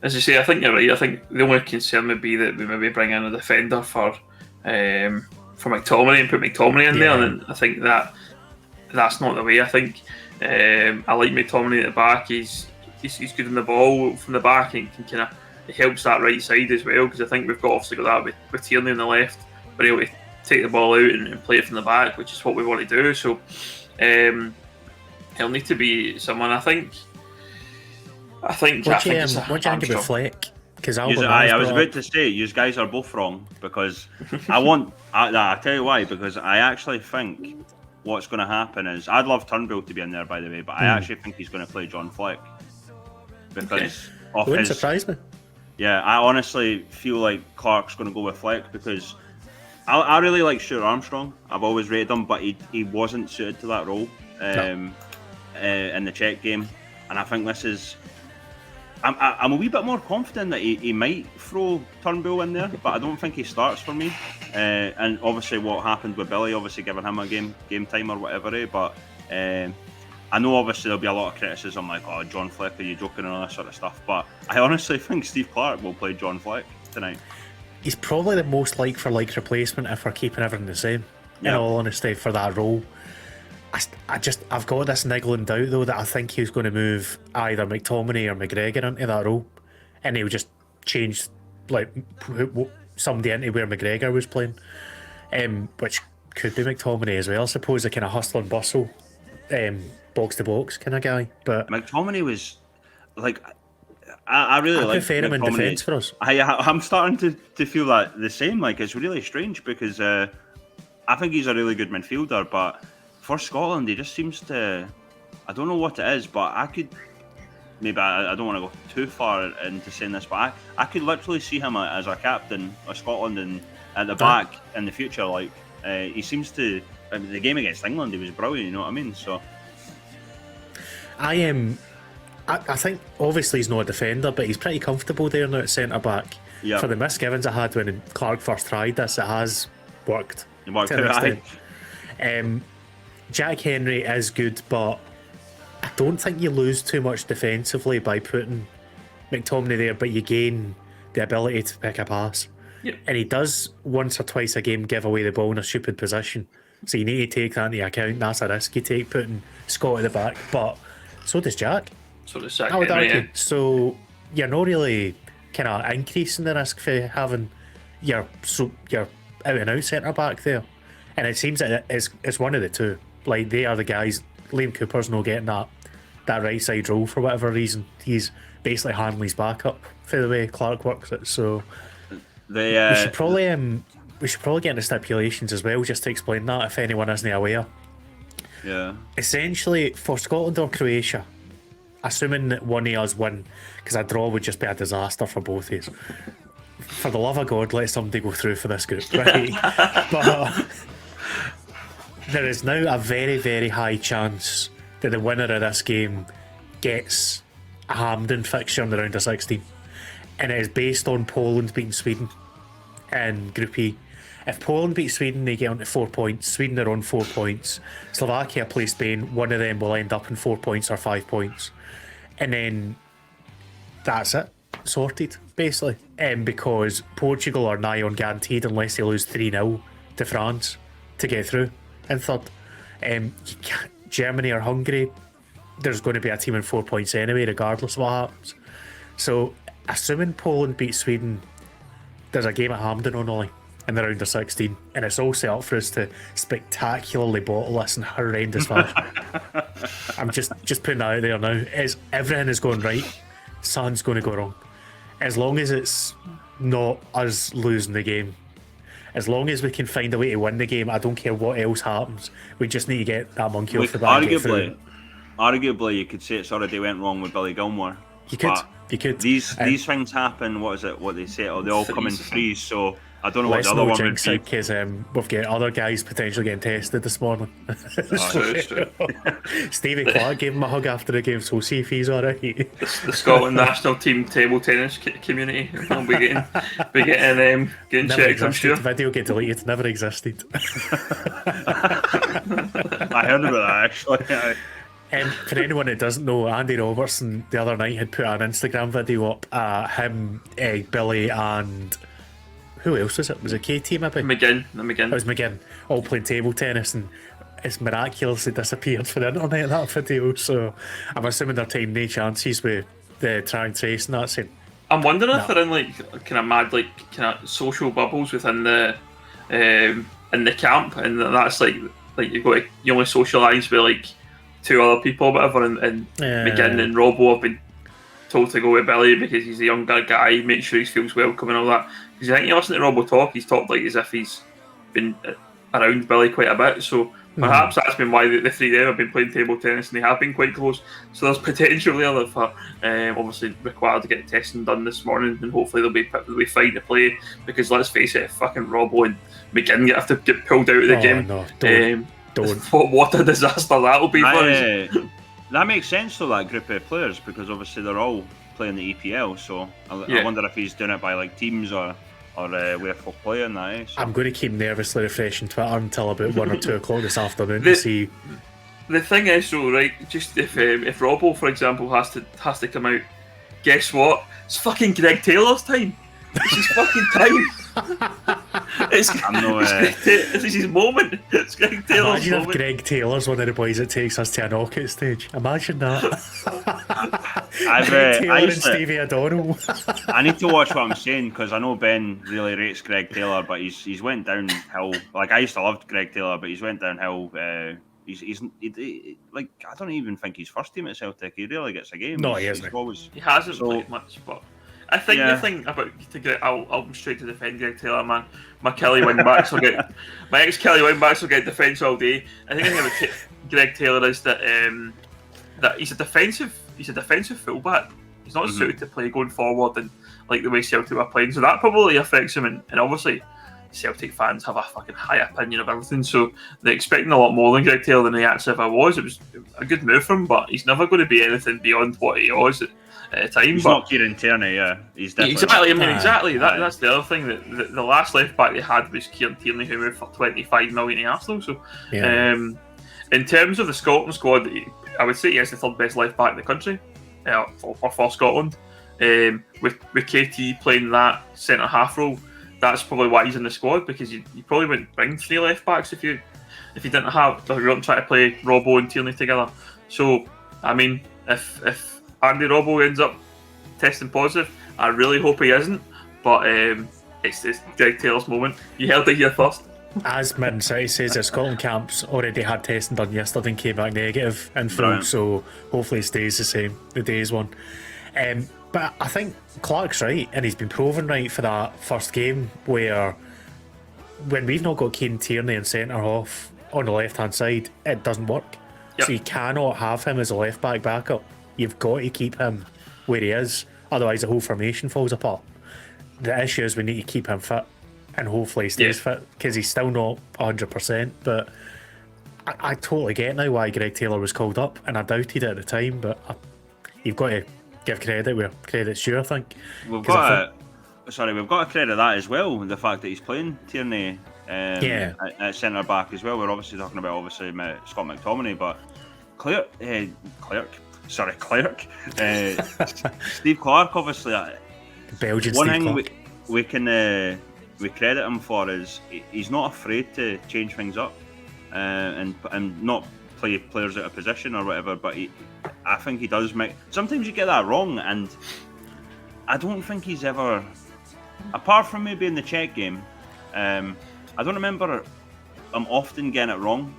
[SPEAKER 3] As you say, I think you're right. I think the only concern would be that we maybe bring in a defender for McTominay and put McTominay in there, and I think that's not the way. I think I like McTominay at the back. He's good in the ball from the back, and can kind of it helps that right side as well, because I think we've obviously got that with Tierney on the left, but able to take the ball out and play it from the back, which is what we want to do. So he'll need to be someone. I think.
[SPEAKER 2] What do you think about Fleck? Because I
[SPEAKER 4] was about to say, you guys are both wrong, because I tell you why, because I actually think what's going to happen is, I'd love Turnbull to be in there, by the way, but I actually think he's going to play John Fleck, because
[SPEAKER 2] it wouldn't surprise me.
[SPEAKER 4] Yeah, I honestly feel like Clark's going to go with Fleck, because I really like Stuart Armstrong. I've always rated him, but he wasn't suited to that role in the Czech game, and I think this is. I'm a wee bit more confident that he might throw Turnbull in there, but I don't think he starts for me. And obviously, what happened with Billy, obviously giving him a game time or whatever. But I know obviously there'll be a lot of criticism, like, "Oh, John Fleck, are you joking?" and all that sort of stuff. But I honestly think Steve Clark will play John Fleck tonight.
[SPEAKER 2] He's probably the most like for like replacement if we're keeping everything the same. In all honesty, for that role. I've got this niggling doubt though that I think he's going to move either McTominay or McGregor into that role, and he'll just change like somebody into where McGregor was playing, which could be McTominay as well. I suppose a kind of hustle and bustle, box to box kind of guy. But
[SPEAKER 4] McTominay was like, I really like. I
[SPEAKER 2] prefer him in defence for us.
[SPEAKER 4] I'm starting to feel that the same. Like, it's really strange, because I think he's a really good midfielder, but for Scotland, he just seems to. I don't know what it is, but I could. Maybe I don't want to go too far into saying this, but I could literally see him as a captain of Scotland and at the back in the future. Like, he seems to I mean, the game against England, he was brilliant. You know what I mean? So
[SPEAKER 2] I am. I think obviously he's not a defender, but he's pretty comfortable there now at centre back.
[SPEAKER 4] Yeah.
[SPEAKER 2] For the misgivings I had when Clark first tried this, it has worked.
[SPEAKER 4] it worked
[SPEAKER 2] to an
[SPEAKER 4] out.
[SPEAKER 2] extent. Jack Henry is good, but I don't think you lose too much defensively by putting McTominay there, but you gain the ability to pick a pass.
[SPEAKER 3] Yep.
[SPEAKER 2] And he does once or twice a game give away the ball in a stupid position. So you need to take that into account. That's a risk you take putting Scott at the back, but so does Jack.
[SPEAKER 3] So the Jack
[SPEAKER 2] I would
[SPEAKER 3] Henry,
[SPEAKER 2] argue. So you're not really kind of increasing the risk for having your out and out centre back there. And it seems that it's one of the two. Like they are the guys. Liam Cooper's not getting that right side role for whatever reason. He's basically Hanley's backup for the way Clark works it. So we should probably get into stipulations as well, just to explain that if anyone isn't aware.
[SPEAKER 4] Yeah.
[SPEAKER 2] Essentially, for Scotland or Croatia, assuming that one of us win, because a draw would just be a disaster for both of us. For the love of God, let somebody go through for this group, right? But there is now a very, very high chance that the winner of this game gets a Hampden fixture in the round of 16. And it is based on Poland beating Sweden in Group E. If Poland beat Sweden, they get on to 4 points. Sweden are on 4 points. Slovakia play Spain. One of them will end up in 4 points or 5 points. And then that's it. Sorted, basically. Because Portugal are nigh on guaranteed unless they lose 3-0 to France to get through in third. Germany or Hungary, there's going to be a team in 4 points anyway, regardless of what happens. So, assuming Poland beats Sweden, there's a game at Hampden on Ollie in the round of 16, and it's all set up for us to spectacularly bottle this in horrendous fashion. I'm just putting that out there now. Everything is going right, something's going to go wrong. As long as it's not us losing the game, as long as we can find a way to win the game, I don't care what else happens. We just need to get that monkey off the back.
[SPEAKER 4] Arguably, you could say it's already went wrong with Billy Gilmore.
[SPEAKER 2] You could.
[SPEAKER 4] These things happen. What is it? What they say? Or they all come in threes. So I don't know what the other one would be.
[SPEAKER 2] Because we've got other guys potentially getting tested this morning.
[SPEAKER 3] True.
[SPEAKER 2] Stevie Clark gave him a hug after the game, so we'll see if he's alright.
[SPEAKER 3] The Scotland national team table tennis community will be getting checked, I'm sure.
[SPEAKER 2] The video get deleted, never existed.
[SPEAKER 4] I heard about that actually.
[SPEAKER 2] For anyone that doesn't know, Andy Robertson the other night had put an Instagram video up, him, Billy, and who else was it? Was it KT maybe?
[SPEAKER 3] McGinn.
[SPEAKER 2] It was McGinn, all playing table tennis, and it's miraculously disappeared from the internet, that video. So I'm assuming they're taking no chances with the track trace and that. Saying,
[SPEAKER 3] I'm wondering if they're in like kind of mad like kind of social bubbles within the in the camp, and that's like you only socialise with like 2 other people or whatever, and McGinn and Robbo have been told to go with Billy because he's a younger guy, make sure he feels welcome and all that. Because I think you listen to Robbo talk, he's talked like as if he's been around Billy quite a bit, so perhaps that's been why the 3 of them have been playing table tennis and they have been quite close. So there's potential there for obviously required to get testing done this morning, and hopefully they'll be fine to play, because let's face it, if fucking Robbo and McGinn have to get pulled out of the game.
[SPEAKER 2] No, don't.
[SPEAKER 3] What a disaster that'll be for us.
[SPEAKER 4] That makes sense though, that group of players, because obviously they're all playing the EPL, so I wonder if he's doing it by like teams or where folk play in that. So.
[SPEAKER 2] I'm going to keep nervously refreshing Twitter until about 1 or 2 o'clock this afternoon to see.
[SPEAKER 3] The thing is though, right, just if Robbo, for example, has to come out, guess what? It's fucking Greg Taylor's time. It's his fucking time. This is his moment. It's Greg Taylor's
[SPEAKER 2] Imagine
[SPEAKER 3] moment.
[SPEAKER 2] if Greg Taylor's one of the boys that takes us to a knockout stage. Imagine that. Greg Taylor and Stevie O'Donnell.
[SPEAKER 4] I need to watch what I'm saying, because I know Ben really rates Greg Taylor, but he's went downhill. Like, I used to love Greg Taylor, but he's went downhill. He's like, I don't even think he's first team at Celtic. He really gets a game.
[SPEAKER 2] No, he hasn't.
[SPEAKER 3] He hasn't played much, but I think the thing about I'll go straight to defend Greg Taylor, man. My ex-Kelly wingbacks will get defence all day. I think the thing about Greg Taylor is that he's a defensive fullback. He's not suited to play going forward and like the way Celtic were playing, so that probably affects him. And obviously, Celtic fans have a fucking high opinion of everything, so they're expecting a lot more than Greg Taylor than he actually ever was. It was a good move from him, but he's never going to be anything beyond what he was at the time.
[SPEAKER 4] He's
[SPEAKER 3] but
[SPEAKER 4] not Kieran Tierney, yeah. He's definitely
[SPEAKER 3] exactly. I mean,
[SPEAKER 2] Aye.
[SPEAKER 3] exactly. That's the other thing. That the last left back they had was Kieran Tierney, who moved for 25 million to Arsenal. So,
[SPEAKER 2] Yeah.
[SPEAKER 3] in terms of the Scotland squad, I would say he is the third best left back in the country for Scotland. With KT playing that centre half role, that's probably why he's in the squad, because you probably wouldn't bring three left backs if you didn't have, if you weren't trying to play Robbo and Tierney together. So, I mean, if Andy Robbo ends up testing positive, I really hope he isn't. But it's Greg Taylor's moment. You heard it here first.
[SPEAKER 2] As Man City says, the Scotland camps already had testing done yesterday and came back negative in full,
[SPEAKER 4] Brilliant.
[SPEAKER 2] so hopefully it stays the same, the day's one. But I think Clark's right, and he's been proven right for that first game, where when we've not got Kane Tierney and centre half on the left hand side, it doesn't work.
[SPEAKER 3] Yep.
[SPEAKER 2] So you cannot have him as a left back backup. You've got to keep him where he is, otherwise the whole formation falls apart. The issue is we need to keep him fit, and hopefully he stays fit, because he's still not 100%. But I totally get now why Greg Taylor was called up, and I doubted it at the time, but you've got to give credit where credit's due, I think.
[SPEAKER 4] We've got to credit that as well. The fact that he's playing Tierney at centre back as well. We're obviously talking about Scott McTominay, but Clark. Steve Clark, obviously.
[SPEAKER 2] Belgian
[SPEAKER 4] One
[SPEAKER 2] Steve
[SPEAKER 4] thing
[SPEAKER 2] Clark.
[SPEAKER 4] we can we credit him for is he's not afraid to change things up and not play players out of position or whatever. But I think he does make. Sometimes you get that wrong, and I don't think he's ever, apart from maybe in the Czech game, I don't remember him often getting it wrong.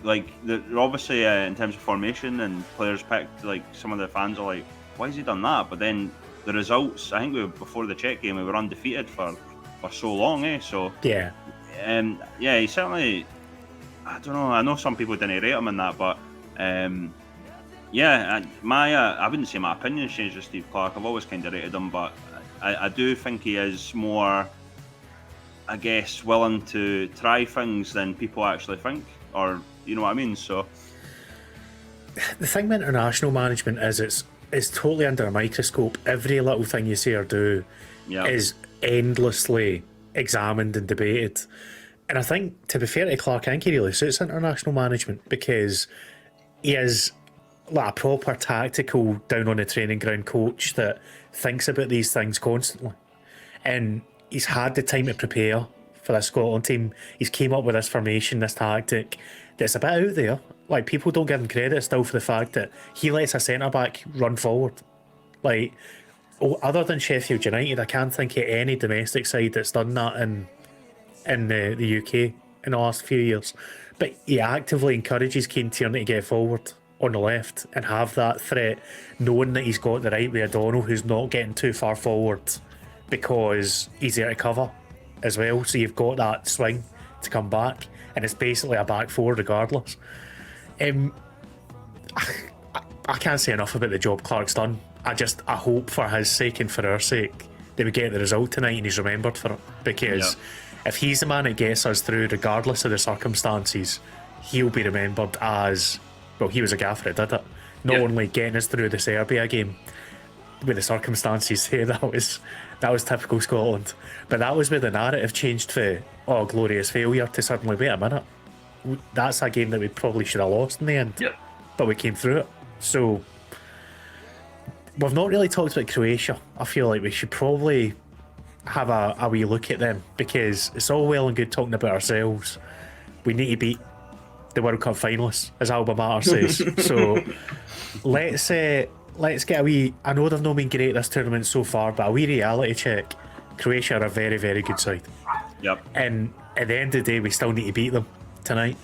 [SPEAKER 4] Like obviously in terms of formation and players picked, like some of the fans are like, why has he done that? But then the results, I think before the Czech game we were undefeated for so long, So
[SPEAKER 2] Yeah.
[SPEAKER 4] He certainly, I don't know, I know some people didn't rate him in that, but I wouldn't say my opinion's changed with Steve Clark. I've always kind of rated him, but I do think he is more, I guess, willing to try things than people actually think, or you know what I mean. So
[SPEAKER 2] The thing with international management is it's totally under a microscope. Every little thing you say or do is endlessly examined and debated. And I think, to be fair to Clark, I think he really suits international management, because he is like a proper tactical, down on the training ground coach that thinks about these things constantly. And he's had the time to prepare for this Scotland team. He's came up with this formation, this tactic that's a bit out there. Like, people don't give him credit still for the fact that he lets a centre back run forward. Like, other than Sheffield United, I can't think of any domestic side that's done that in the UK in the last few years. But he actively encourages Kane Tierney to get forward on the left and have that threat, knowing that he's got the right way O'Donnell, who's not getting too far forward because he's there to cover as well. So you've got that swing to come back, and it's basically a back four regardless. I can't say enough about the job Clark's done. I hope for his sake and for our sake that we get the result tonight and he's remembered for it, because if he's the man that gets us through regardless of the circumstances, he'll be remembered as, well, he was a gaffer that did it. Not only getting us through the Serbia game with the circumstances here, that was typical Scotland, but that was where the narrative changed for glorious failure to suddenly, wait a minute, that's a game that we probably should have lost in the end, but we came through it. So we've not really talked about Croatia. I feel like we should probably have a wee look at them, because it's all well and good talking about ourselves. We need to beat the World Cup finalists, as Alba Mater says. So let's get a wee, I know they've not been great this tournament so far, but a wee reality check. Croatia are a very, very good side. And at the end of the day, we still need to beat them tonight.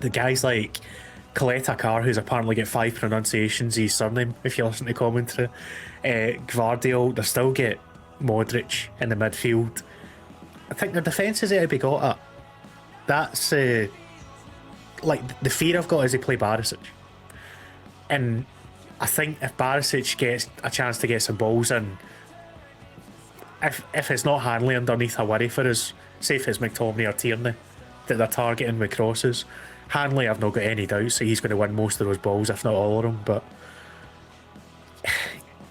[SPEAKER 2] The guys like Coletta Carr, who's apparently got 5 pronunciations his surname if you listen to commentary, Gvardiol, they still get Modric in the midfield. I think their defence is there to be got at. That's like the fear I've got is they play Barisic, and I think if Barisic gets a chance to get some balls in, if it's not Hanley underneath, I worry for us, say if it's McTominay or Tierney that they're targeting with crosses. Hanley, I've not got any doubts that he's going to win most of those balls, if not all of them. But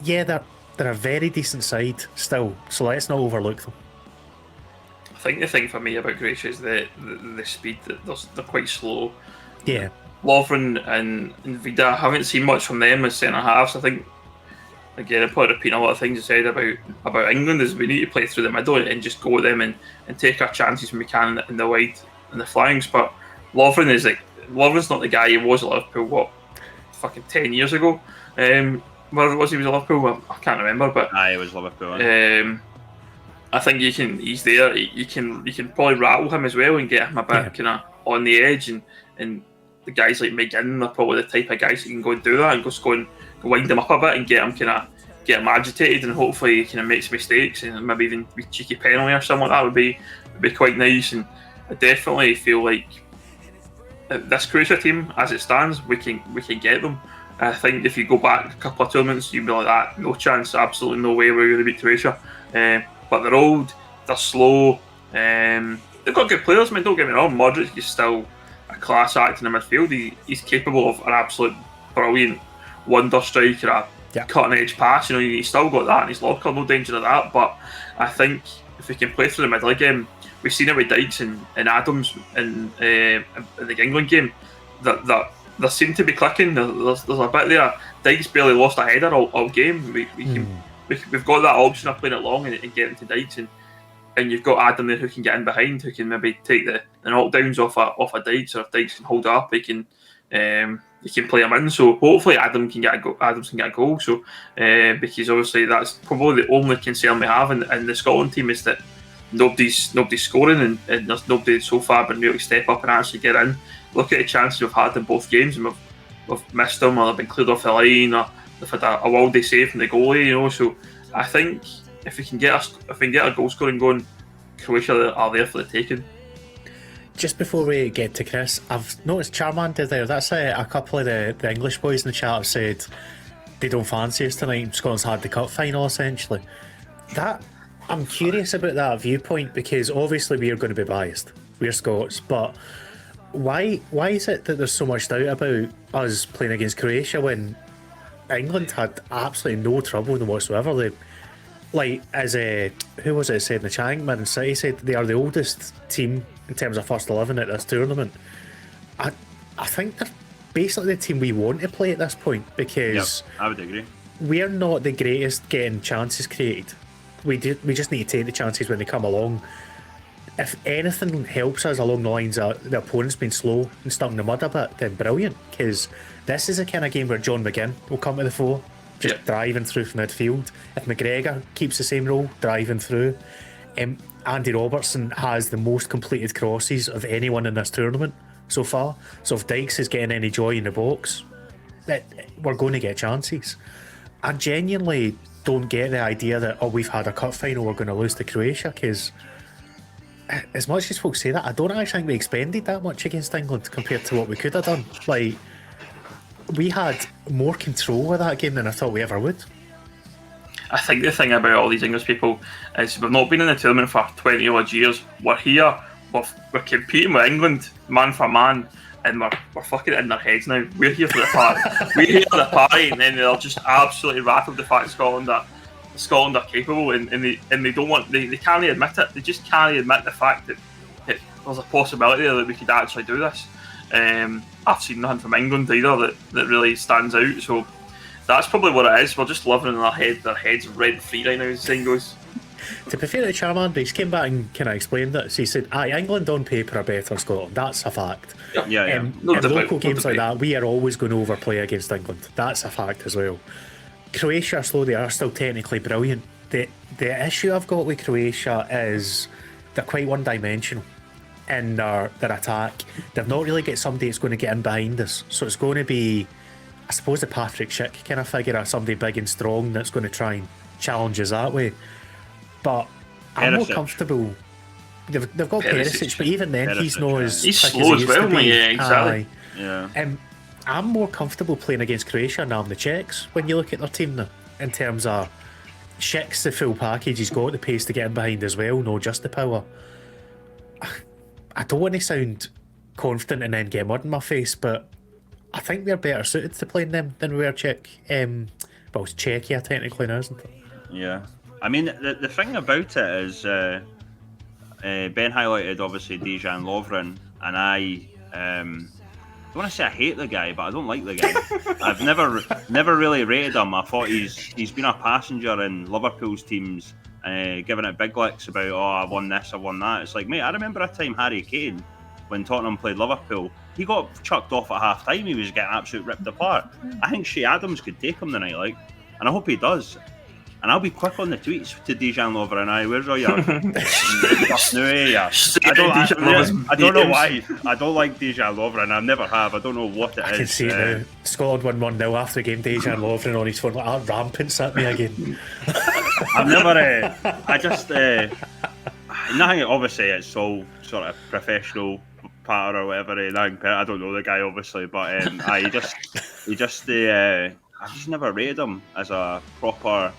[SPEAKER 2] yeah, they're a very decent side still, so let's not overlook them.
[SPEAKER 3] I think the thing for me about Croatia is the speed. That they're quite slow.
[SPEAKER 2] Yeah.
[SPEAKER 3] Lovren and Vida, I haven't seen much from them as centre halves. I think, again, I'm probably repeating a lot of things I said about England, is we need to play through the middle and just go at them and take our chances when we can in the wide and the flanks. But Lovren's not the guy he was at Liverpool, fucking 10 years ago. Whether it was he was at Liverpool, I can't remember. But
[SPEAKER 4] it was Liverpool.
[SPEAKER 3] I think he's there. You can probably rattle him as well and get him a bit kind of on the edge, and the guys like McGinn are probably the type of guys that can go and do that and just go and wind him up a bit and get him agitated, and hopefully he kind of makes mistakes and maybe even a cheeky penalty or something like that would be quite nice. And I definitely feel like this Croatia team, as it stands, we can get them. I think if you go back a couple of tournaments, you'd be like that, no chance, absolutely no way we're going to beat Croatia. But they're old, they're slow, they've got good players. I mean, don't get me wrong, Modric is still a class act in the midfield. He's capable of an absolute brilliant wonder striker, a cutting edge pass. You know, he's still got that in his locker, no danger of that. But I think if we can play through the middle again, we've seen it with Dykes and Adams in the England game, that there seem to be clicking. There's a bit there. Dykes barely lost a header all game. We've got that option of playing it long and getting to Dykes, and you've got Adam there who can get in behind, who can maybe take the knockdowns off a Dykes, or if Dykes can hold up, he can play him in. So hopefully Adams can get a goal. So because obviously that's probably the only concern we have in the Scotland team, is that nobody's scoring, and there's nobody so far been able to step up and actually get in. Look at the chances we've had in both games, and we've missed them, or they've been cleared off the line, or they've had a worldie save from the goalie. You know, so I think if we can get a goal scoring going, Croatia are there for the taking.
[SPEAKER 2] Just before we get to Chris, I've noticed Charmander there. That's a couple of the English boys in the chat have said they don't fancy us tonight. Scotland's had the cup final essentially. That I'm curious about that viewpoint, because obviously we are going to be biased. We're Scots, but why is it that there's so much doubt about us playing against Croatia when England had absolutely no trouble with them whatsoever? They, like, as who was it said in the chat, Man City said they are the oldest team in terms of first 11 at this tournament. I think they're basically the team we want to play at this point, because
[SPEAKER 4] I would agree.
[SPEAKER 2] We're not the greatest getting chances created. We just need to take the chances when they come along. If anything helps us along the lines of the opponent's been slow and stuck in the mud a bit, then brilliant, because this is the kind of game where John McGinn will come to the fore, just driving through from midfield. If McGregor keeps the same role, driving through. Andy Robertson has the most completed crosses of anyone in this tournament so far. So if Dykes is getting any joy in the box, we're going to get chances. I genuinely don't get the idea that, we've had a cup final, we're going to lose to Croatia, because as much as folks say that, I don't actually think we expended that much against England compared to what we could have done. Like, we had more control with that game than I thought we ever would.
[SPEAKER 3] I think the thing about all these English people is we've not been in the tournament for 20 odd years. We're here, we're competing with England man for man, and we're fucking in their heads now. We're here for the party. We're here for the party, and then they're just absolutely rattled the fact Scotland are capable, and they don't want, they can't admit it. They just can't admit the fact that there's a possibility that we could actually do this. I've seen nothing from England either that really stands out. So that's probably what it is. We're just living in their heads rent free right now, as the saying goes.
[SPEAKER 2] To be fair to Charmander, he came back and kind of explained it. So he said, England on paper are better than Scotland. That's a fact.
[SPEAKER 3] Yeah.
[SPEAKER 2] In local games like that, we are always going to overplay against England. That's a fact as well. Croatia are slow, they are still technically brilliant. The issue I've got with Croatia is they're quite one-dimensional in their attack. They've not really got somebody that's going to get in behind us. So it's going to be, I suppose, the Patrick Schick kind of figure, or somebody big and strong that's going to try and challenge us that way. But I'm more comfortable. They've got Perisic, but even then he's not as
[SPEAKER 3] he's slow as well, mate. Yeah, exactly.
[SPEAKER 2] I'm more comfortable playing against Croatia now than the Czechs when you look at their team now, in terms of Schick's the full package. He's got the pace to get in behind as well, not just the power. I don't want to sound confident and then get mud in my face, but I think we're better suited to playing them than we were Czech. Well, it's Czechia technically now, isn't it?
[SPEAKER 4] Yeah. I mean, the thing about it is, Ben highlighted obviously Dejan Lovren, and I don't want to say I hate the guy, but I don't like the guy. I've never really rated him. I thought he's been a passenger in Liverpool's teams, giving it big licks about, oh, I won this, I won that. It's like, mate, I remember a time Harry Kane, when Tottenham played Liverpool, he got chucked off at half time. He was getting absolutely ripped apart. I think Shea Adams could take him tonight, like, and I hope he does. And I'll be quick on the tweets to Dejan Lovren. Where's all your I don't know why. I don't like Dejan Lovren. I never have. I don't know what it is.
[SPEAKER 2] I can see it now. Scotland won 1-0 after the game. Dejan Lovren on his phone like rampants at me again.
[SPEAKER 4] I've never. I just. Nothing. Obviously, it's all sort of professional patter or whatever. I don't know the guy obviously, but I've just never rated him as a proper.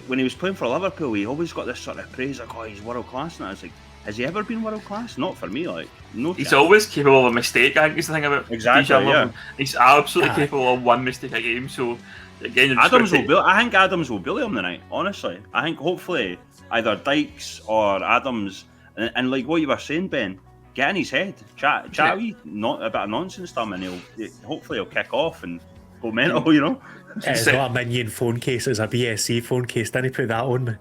[SPEAKER 4] When he was playing for Liverpool, he always got this sort of praise like, "Oh, he's world class." And I was like, "Has he ever been world class? Not for me." Like, no.
[SPEAKER 3] He's always capable of a mistake. I think is the thing about
[SPEAKER 4] exactly. Yeah.
[SPEAKER 3] He's absolutely capable of one mistake a game. So again,
[SPEAKER 4] I think Adams will bully him tonight. Honestly, I think hopefully either Dykes or Adams, and like what you were saying, Ben, get in his head, chat not a bit of nonsense to him, and hopefully he'll kick off and go mental. You know.
[SPEAKER 2] It's not a Minion phone case, it's a BSC phone case. Didn't put that on me.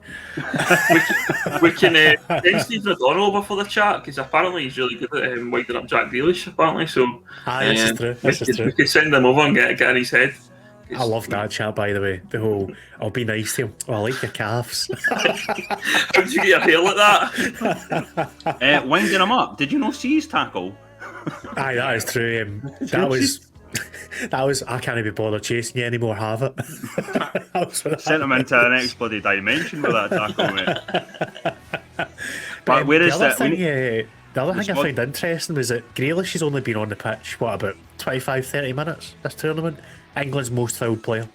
[SPEAKER 3] we can send Steve McDonnell over for the chat because apparently he's really good at winding up Jack Grealish. Apparently, so
[SPEAKER 2] this is true. This is true.
[SPEAKER 3] We can send him over and get in his head.
[SPEAKER 2] I love that chat, by the way. The whole "I'll be nice to him." Oh, I like your calves.
[SPEAKER 3] How did you get your hair like that?
[SPEAKER 4] Winding him up. Did you not see his tackle?
[SPEAKER 2] Aye, that is true. That was. I can't be bothered chasing you anymore. Have it.
[SPEAKER 4] Sent him into the next bloody dimension with that tackle, mate. But where is that?
[SPEAKER 2] The other thing I find interesting was that Grealish has only been on the pitch about 25-30 minutes this tournament. England's most fouled player.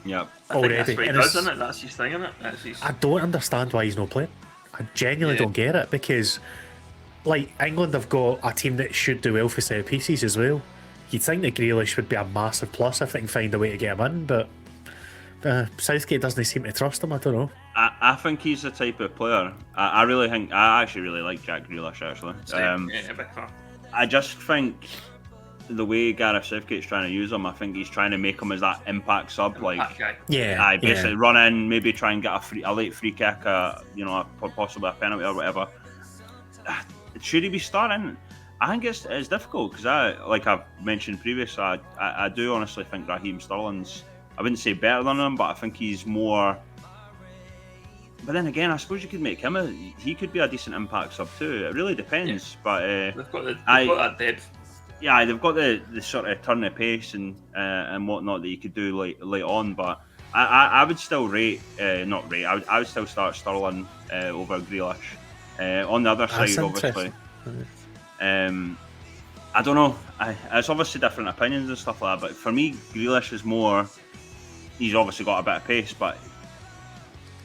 [SPEAKER 4] Yeah,
[SPEAKER 3] already. That's what he does, isn't it? That's his thing, isn't it?
[SPEAKER 2] I don't understand why he's not playing. I genuinely don't get it because, like, England have got a team that should do well for set pieces as well. You'd think that Grealish would be a massive plus if they can find a way to get him in, but Southgate doesn't seem to trust him. I don't know.
[SPEAKER 4] I think he's the type of player. I actually really like Jack Grealish. Actually, I just think the way Gareth Southgate's trying to use him, I think he's trying to make him as that impact sub. Like, I basically run in, maybe try and get a late free kick, possibly a penalty or whatever. Should he be starting? I think it's difficult because like I've mentioned previously, I do honestly think Raheem Sterling's, I wouldn't say better than him, but I think he's more. But then again, I suppose you could make him he could be a decent impact sub too. It really depends. Yeah. But
[SPEAKER 3] they've got that depth.
[SPEAKER 4] Yeah, they've got the sort of turn of pace and whatnot that you could do late on. But I would still not rate. I would still start Sterling over Grealish. On the other side, obviously. I don't know. It's obviously different opinions and stuff like that. But for me, Grealish is more. He's obviously got a bit of pace, but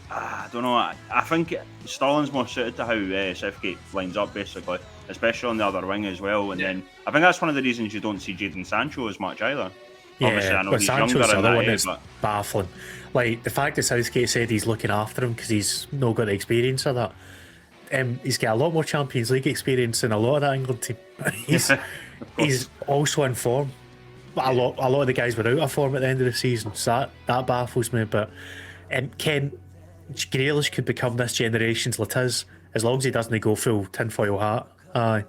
[SPEAKER 4] I don't know. I think Sterling's more suited to how Southgate lines up, basically, especially on the other wing as well. And then I think that's one of the reasons you don't see Jadon Sancho as much either.
[SPEAKER 2] Yeah,
[SPEAKER 4] obviously, I know
[SPEAKER 2] but
[SPEAKER 4] he's
[SPEAKER 2] Sancho's
[SPEAKER 4] younger
[SPEAKER 2] the other one
[SPEAKER 4] that
[SPEAKER 2] that's baffling. Like the fact that Southgate said he's looking after him because he's not got the experience of that. He's got a lot more Champions League experience than a lot of that England team. He's also in form. A lot of the guys were out of form at the end of the season, so that baffles me. But Ken Grealish could become this generation's Latiz as long as he doesn't go full tinfoil hat. Aye.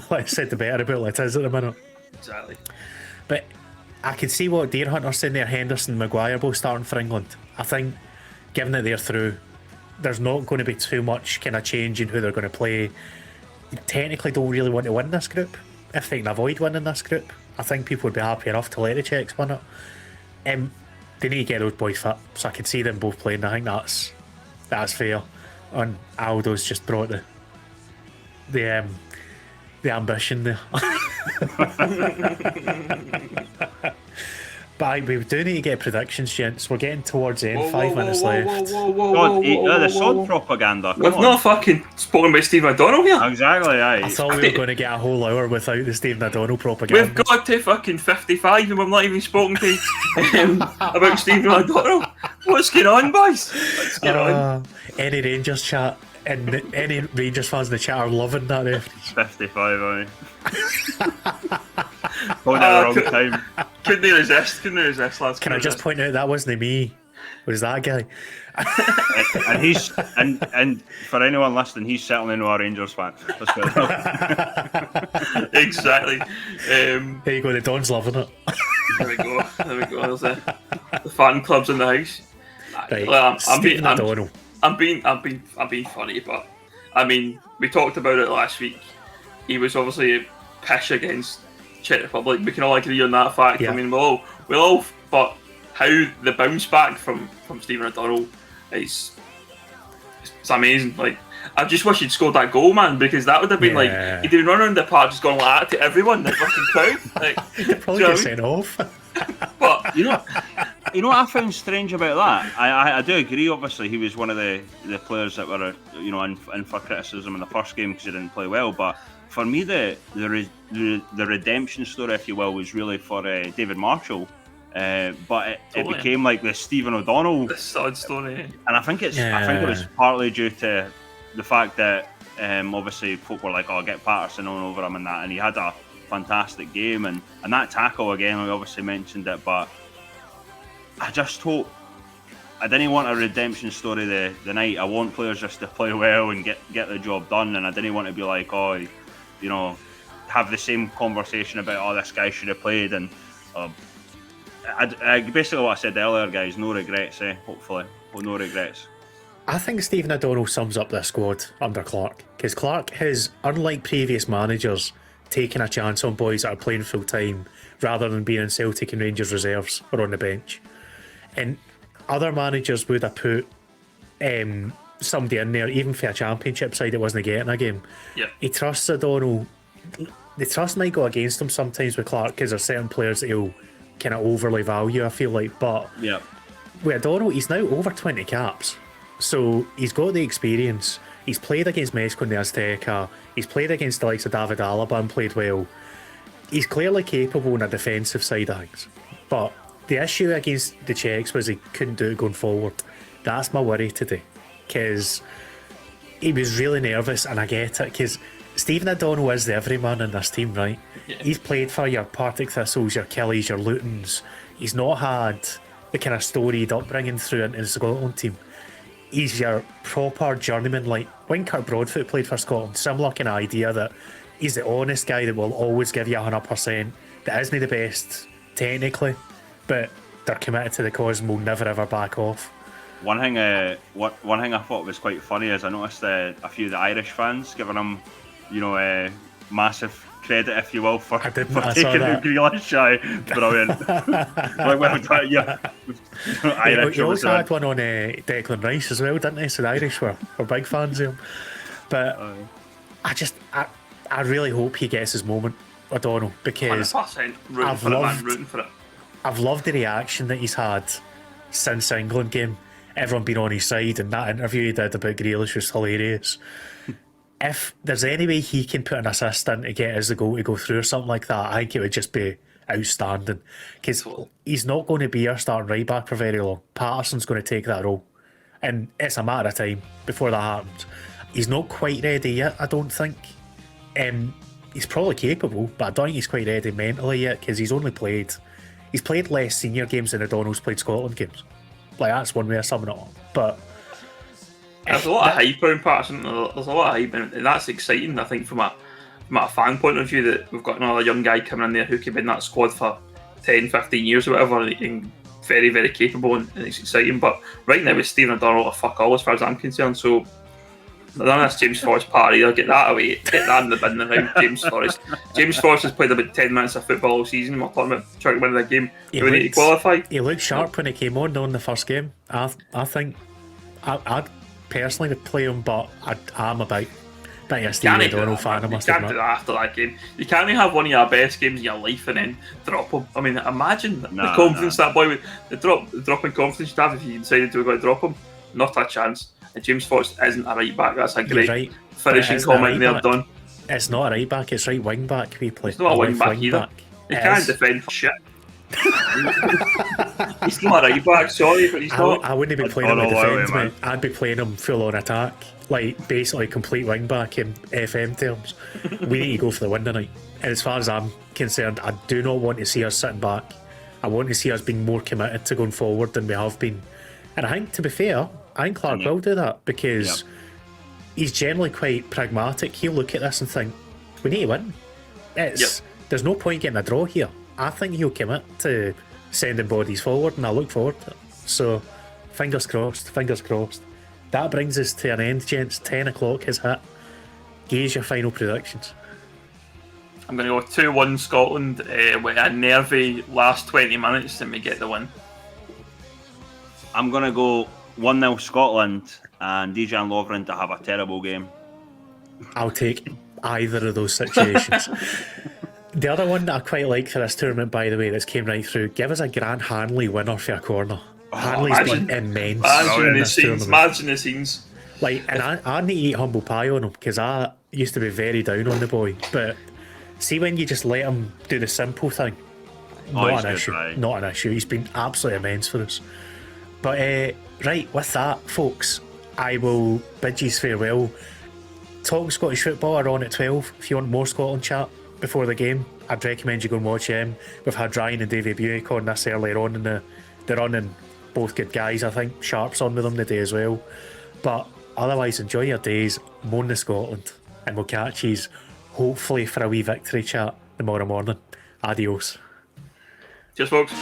[SPEAKER 2] Like I said, the better about Latiz at the minute.
[SPEAKER 3] Exactly.
[SPEAKER 2] But I can see what Deer Hunter's saying there. Henderson, Maguire both starting for England. I think, given that they're through, there's not going to be too much kind of change in who they're going to play. You technically don't really want to win this group. If they can avoid winning this group, I think people would be happy enough to let the Czechs win it. They need to get those boys fit, so I can see them both playing. I think that's fair. And Aldo's just brought the ambition there. But we do need to get predictions, gents. We're getting towards the end. 5 minutes left.
[SPEAKER 4] God, the sod propaganda.
[SPEAKER 3] We've not fucking spoken about Stephen O'Donnell here.
[SPEAKER 4] Exactly, aye.
[SPEAKER 2] I thought we were going to get a whole hour without the Stephen O'Donnell propaganda.
[SPEAKER 3] We've got to fucking 55 and we've not even spoken to about Stephen O'Donnell. What's going on, boys? What's going on?
[SPEAKER 2] Any Rangers chat and any Rangers fans in the chat are loving that reference.
[SPEAKER 4] 55, aye. Going at the wrong time.
[SPEAKER 3] Couldn't resist, lads.
[SPEAKER 2] Can I just point out that wasn't me? It was that guy.
[SPEAKER 4] And he's and for anyone listening, he's certainly not a Rangers fan. Let's go.
[SPEAKER 3] Exactly.
[SPEAKER 2] There you go. The Don's loving it.
[SPEAKER 3] There we go. There's the fan clubs in the house.
[SPEAKER 2] Right.
[SPEAKER 3] Well, I'm being funny, but I mean, we talked about it last week. He was obviously a pish against Czech Republic. We can all agree on that fact.
[SPEAKER 2] Yeah.
[SPEAKER 3] I mean, we'll all, but how the bounce back from Stephen O'Donnell is it's amazing. Like, I just wish he'd scored that goal, man, because that would have been like he'd been running around the park just going like that to everyone, the fucking crowd. Like,
[SPEAKER 2] probably get sent off.
[SPEAKER 3] But
[SPEAKER 4] You know what I found strange about that? I do agree. Obviously, he was one of the players that were in for criticism in the first game because he didn't play well. But for me, the redemption story, if you will, was really for David Marshall. But it became like the Stephen O'Donnell,
[SPEAKER 3] the sod story.
[SPEAKER 4] and I think it was partly due to the fact that obviously folk were like, "Oh, get Patterson on over him," and that, and he had a fantastic game, and that tackle again. We obviously mentioned it, but I just hope I didn't want a redemption story the night. I want players just to play well and get the job done, and I didn't want to be like, oh, have the same conversation about, oh, this guy should have played, and I basically what I said earlier, guys. No regrets, hopefully, no regrets.
[SPEAKER 2] I think Stephen O'Donnell sums up this squad under Clark, because Clark has, unlike previous managers, taken a chance on boys that are playing full time rather than being in Celtic and Rangers reserves or on the bench. And other managers would have put somebody in there, even for a championship side that wasn't getting a game.
[SPEAKER 3] Yeah.
[SPEAKER 2] He trusts O'Donnell. The trust might go against him sometimes with Clark because there's certain players that he'll kind of overly value, I feel like. But with O'Donnell, he's now over 20 caps. So he's got the experience. He's played against Mexico and the Azteca. He's played against the likes of David Alaba and played well. He's clearly capable on a defensive side of things. But the issue against the Czechs was he couldn't do it going forward. That's my worry today. Because he was really nervous, and I get it. Because Stephen O'Donnell is the everyman in this team, right?
[SPEAKER 3] Yeah.
[SPEAKER 2] He's played for your Partick Thistles, your Kellys, your Lutons. He's not had the kind of storied upbringing through into the Scotland team. He's your proper journeyman, like when Kurt Broadfoot played for Scotland. Similar kind of idea that he's the honest guy that will always give you 100%. That isn't the best technically, but they're committed to the cause and will never ever back off.
[SPEAKER 4] One thing I thought was quite funny is I noticed a few of the Irish fans giving him, massive credit, if you will, for taking the Grealish. Brilliant. Irish.
[SPEAKER 2] He also had one on Declan Rice as well, didn't he? So the Irish were big fans of him. But I really hope he gets his moment, O'Donnell, because
[SPEAKER 3] 100% rooting for it.
[SPEAKER 2] I've loved the reaction that he's had since the England game. Everyone being on his side, and that interview he did about Grealish was hilarious. If there's any way he can put an assist in to get us the goal to go through or something like that, I think it would just be outstanding. Because he's not going to be our starting right back for very long. Patterson's going to take that role, and it's a matter of time before that happens. He's not quite ready yet, I don't think. He's probably capable, but I don't think he's quite ready mentally yet, because he's played less senior games than O'Donnell's played Scotland games. Like, that's one way of summing it up. But
[SPEAKER 3] there's a lot of hype around Patterson. There's a lot of hype, and that's exciting, I think, from a fan point of view, that we've got another young guy coming in there who could be in that squad for 10, 15 years or whatever, and very, very capable, and it's exciting. But right now, with Stephen O'Donnell, a fuck all as far as I'm concerned. So none of this James Forrest part either. Get that away. Get that in the bin around James Forrest. James Forrest has played about 10 minutes of football all season. We're talking about trying to win the game. Do we need to qualify?
[SPEAKER 2] He looked sharp when he came on, though, in the first game. I think I'd personally would play him, but I'm about But you're
[SPEAKER 3] You
[SPEAKER 2] Steve
[SPEAKER 3] can't do
[SPEAKER 2] O'Donnell
[SPEAKER 3] that,
[SPEAKER 2] fan, I
[SPEAKER 3] man. You
[SPEAKER 2] must
[SPEAKER 3] can't do
[SPEAKER 2] admit.
[SPEAKER 3] that after that game. You can't have one of your best games in your life and then drop him. I mean, imagine the
[SPEAKER 4] Nah,
[SPEAKER 3] confidence that boy would the dropping confidence you'd have if you decided you were going to drop him. Not a chance. And James Fox isn't a right back. That's a
[SPEAKER 2] You're
[SPEAKER 3] great
[SPEAKER 2] right.
[SPEAKER 3] finishing
[SPEAKER 2] But it isn't a
[SPEAKER 3] comment
[SPEAKER 2] right
[SPEAKER 3] there,
[SPEAKER 2] back.
[SPEAKER 3] Don.
[SPEAKER 2] It's not a right back, it's right wing back we play.
[SPEAKER 3] He's not a wing
[SPEAKER 2] left
[SPEAKER 3] back
[SPEAKER 2] wing
[SPEAKER 3] either.
[SPEAKER 2] back.
[SPEAKER 3] He
[SPEAKER 2] It
[SPEAKER 3] can't
[SPEAKER 2] is.
[SPEAKER 3] defend for shit. He's not a right back, sorry, but he's not.
[SPEAKER 2] I wouldn't be playing him
[SPEAKER 4] don't
[SPEAKER 2] with
[SPEAKER 4] know why,
[SPEAKER 2] defence,
[SPEAKER 4] man.
[SPEAKER 2] mate. I'd be playing him full on attack. Like, basically complete wing back in FM terms. We need to go for the win tonight. And as far as I'm concerned, I do not want to see us sitting back. I want to see us being more committed to going forward than we have been. And I think, to be fair, I think Clark will do that because he's generally quite pragmatic. He'll look at this and think, we need to win. There's no point getting a draw here. I think he'll commit to sending bodies forward, and I look forward to it. So, fingers crossed, fingers crossed. That brings us to an end, gents. 10 o'clock has hit. Gauge your final predictions.
[SPEAKER 3] I'm going to go 2-1 Scotland with a nervy last 20 minutes and we get the win.
[SPEAKER 4] I'm going to go 1-0 Scotland and Dejan Lovren to have a terrible game.
[SPEAKER 2] I'll take either of those situations. The other one that I quite like for this tournament, by the way, that's came right through, give us a Grant Hanley winner for a corner. Hanley's been immense.
[SPEAKER 3] Imagine the scenes. Imagine the scenes.
[SPEAKER 2] Like, and I need to eat humble pie on him because I used to be very down on the boy. But see, when you just let him do the simple thing, not an issue.
[SPEAKER 4] Right.
[SPEAKER 2] Not an issue. He's been absolutely immense for us. But right, with that, folks, I will bid you farewell. Talking Scottish football are on at 12. If you want more Scotland chat before the game, I'd recommend you go and watch them. We've had Ryan and Davey Buick on this earlier on in the run, and both good guys. I think Sharp's on with them today as well. But otherwise, enjoy your days, moan to Scotland, and we'll catch you hopefully for a wee victory chat tomorrow morning. Adios.
[SPEAKER 3] Cheers, folks.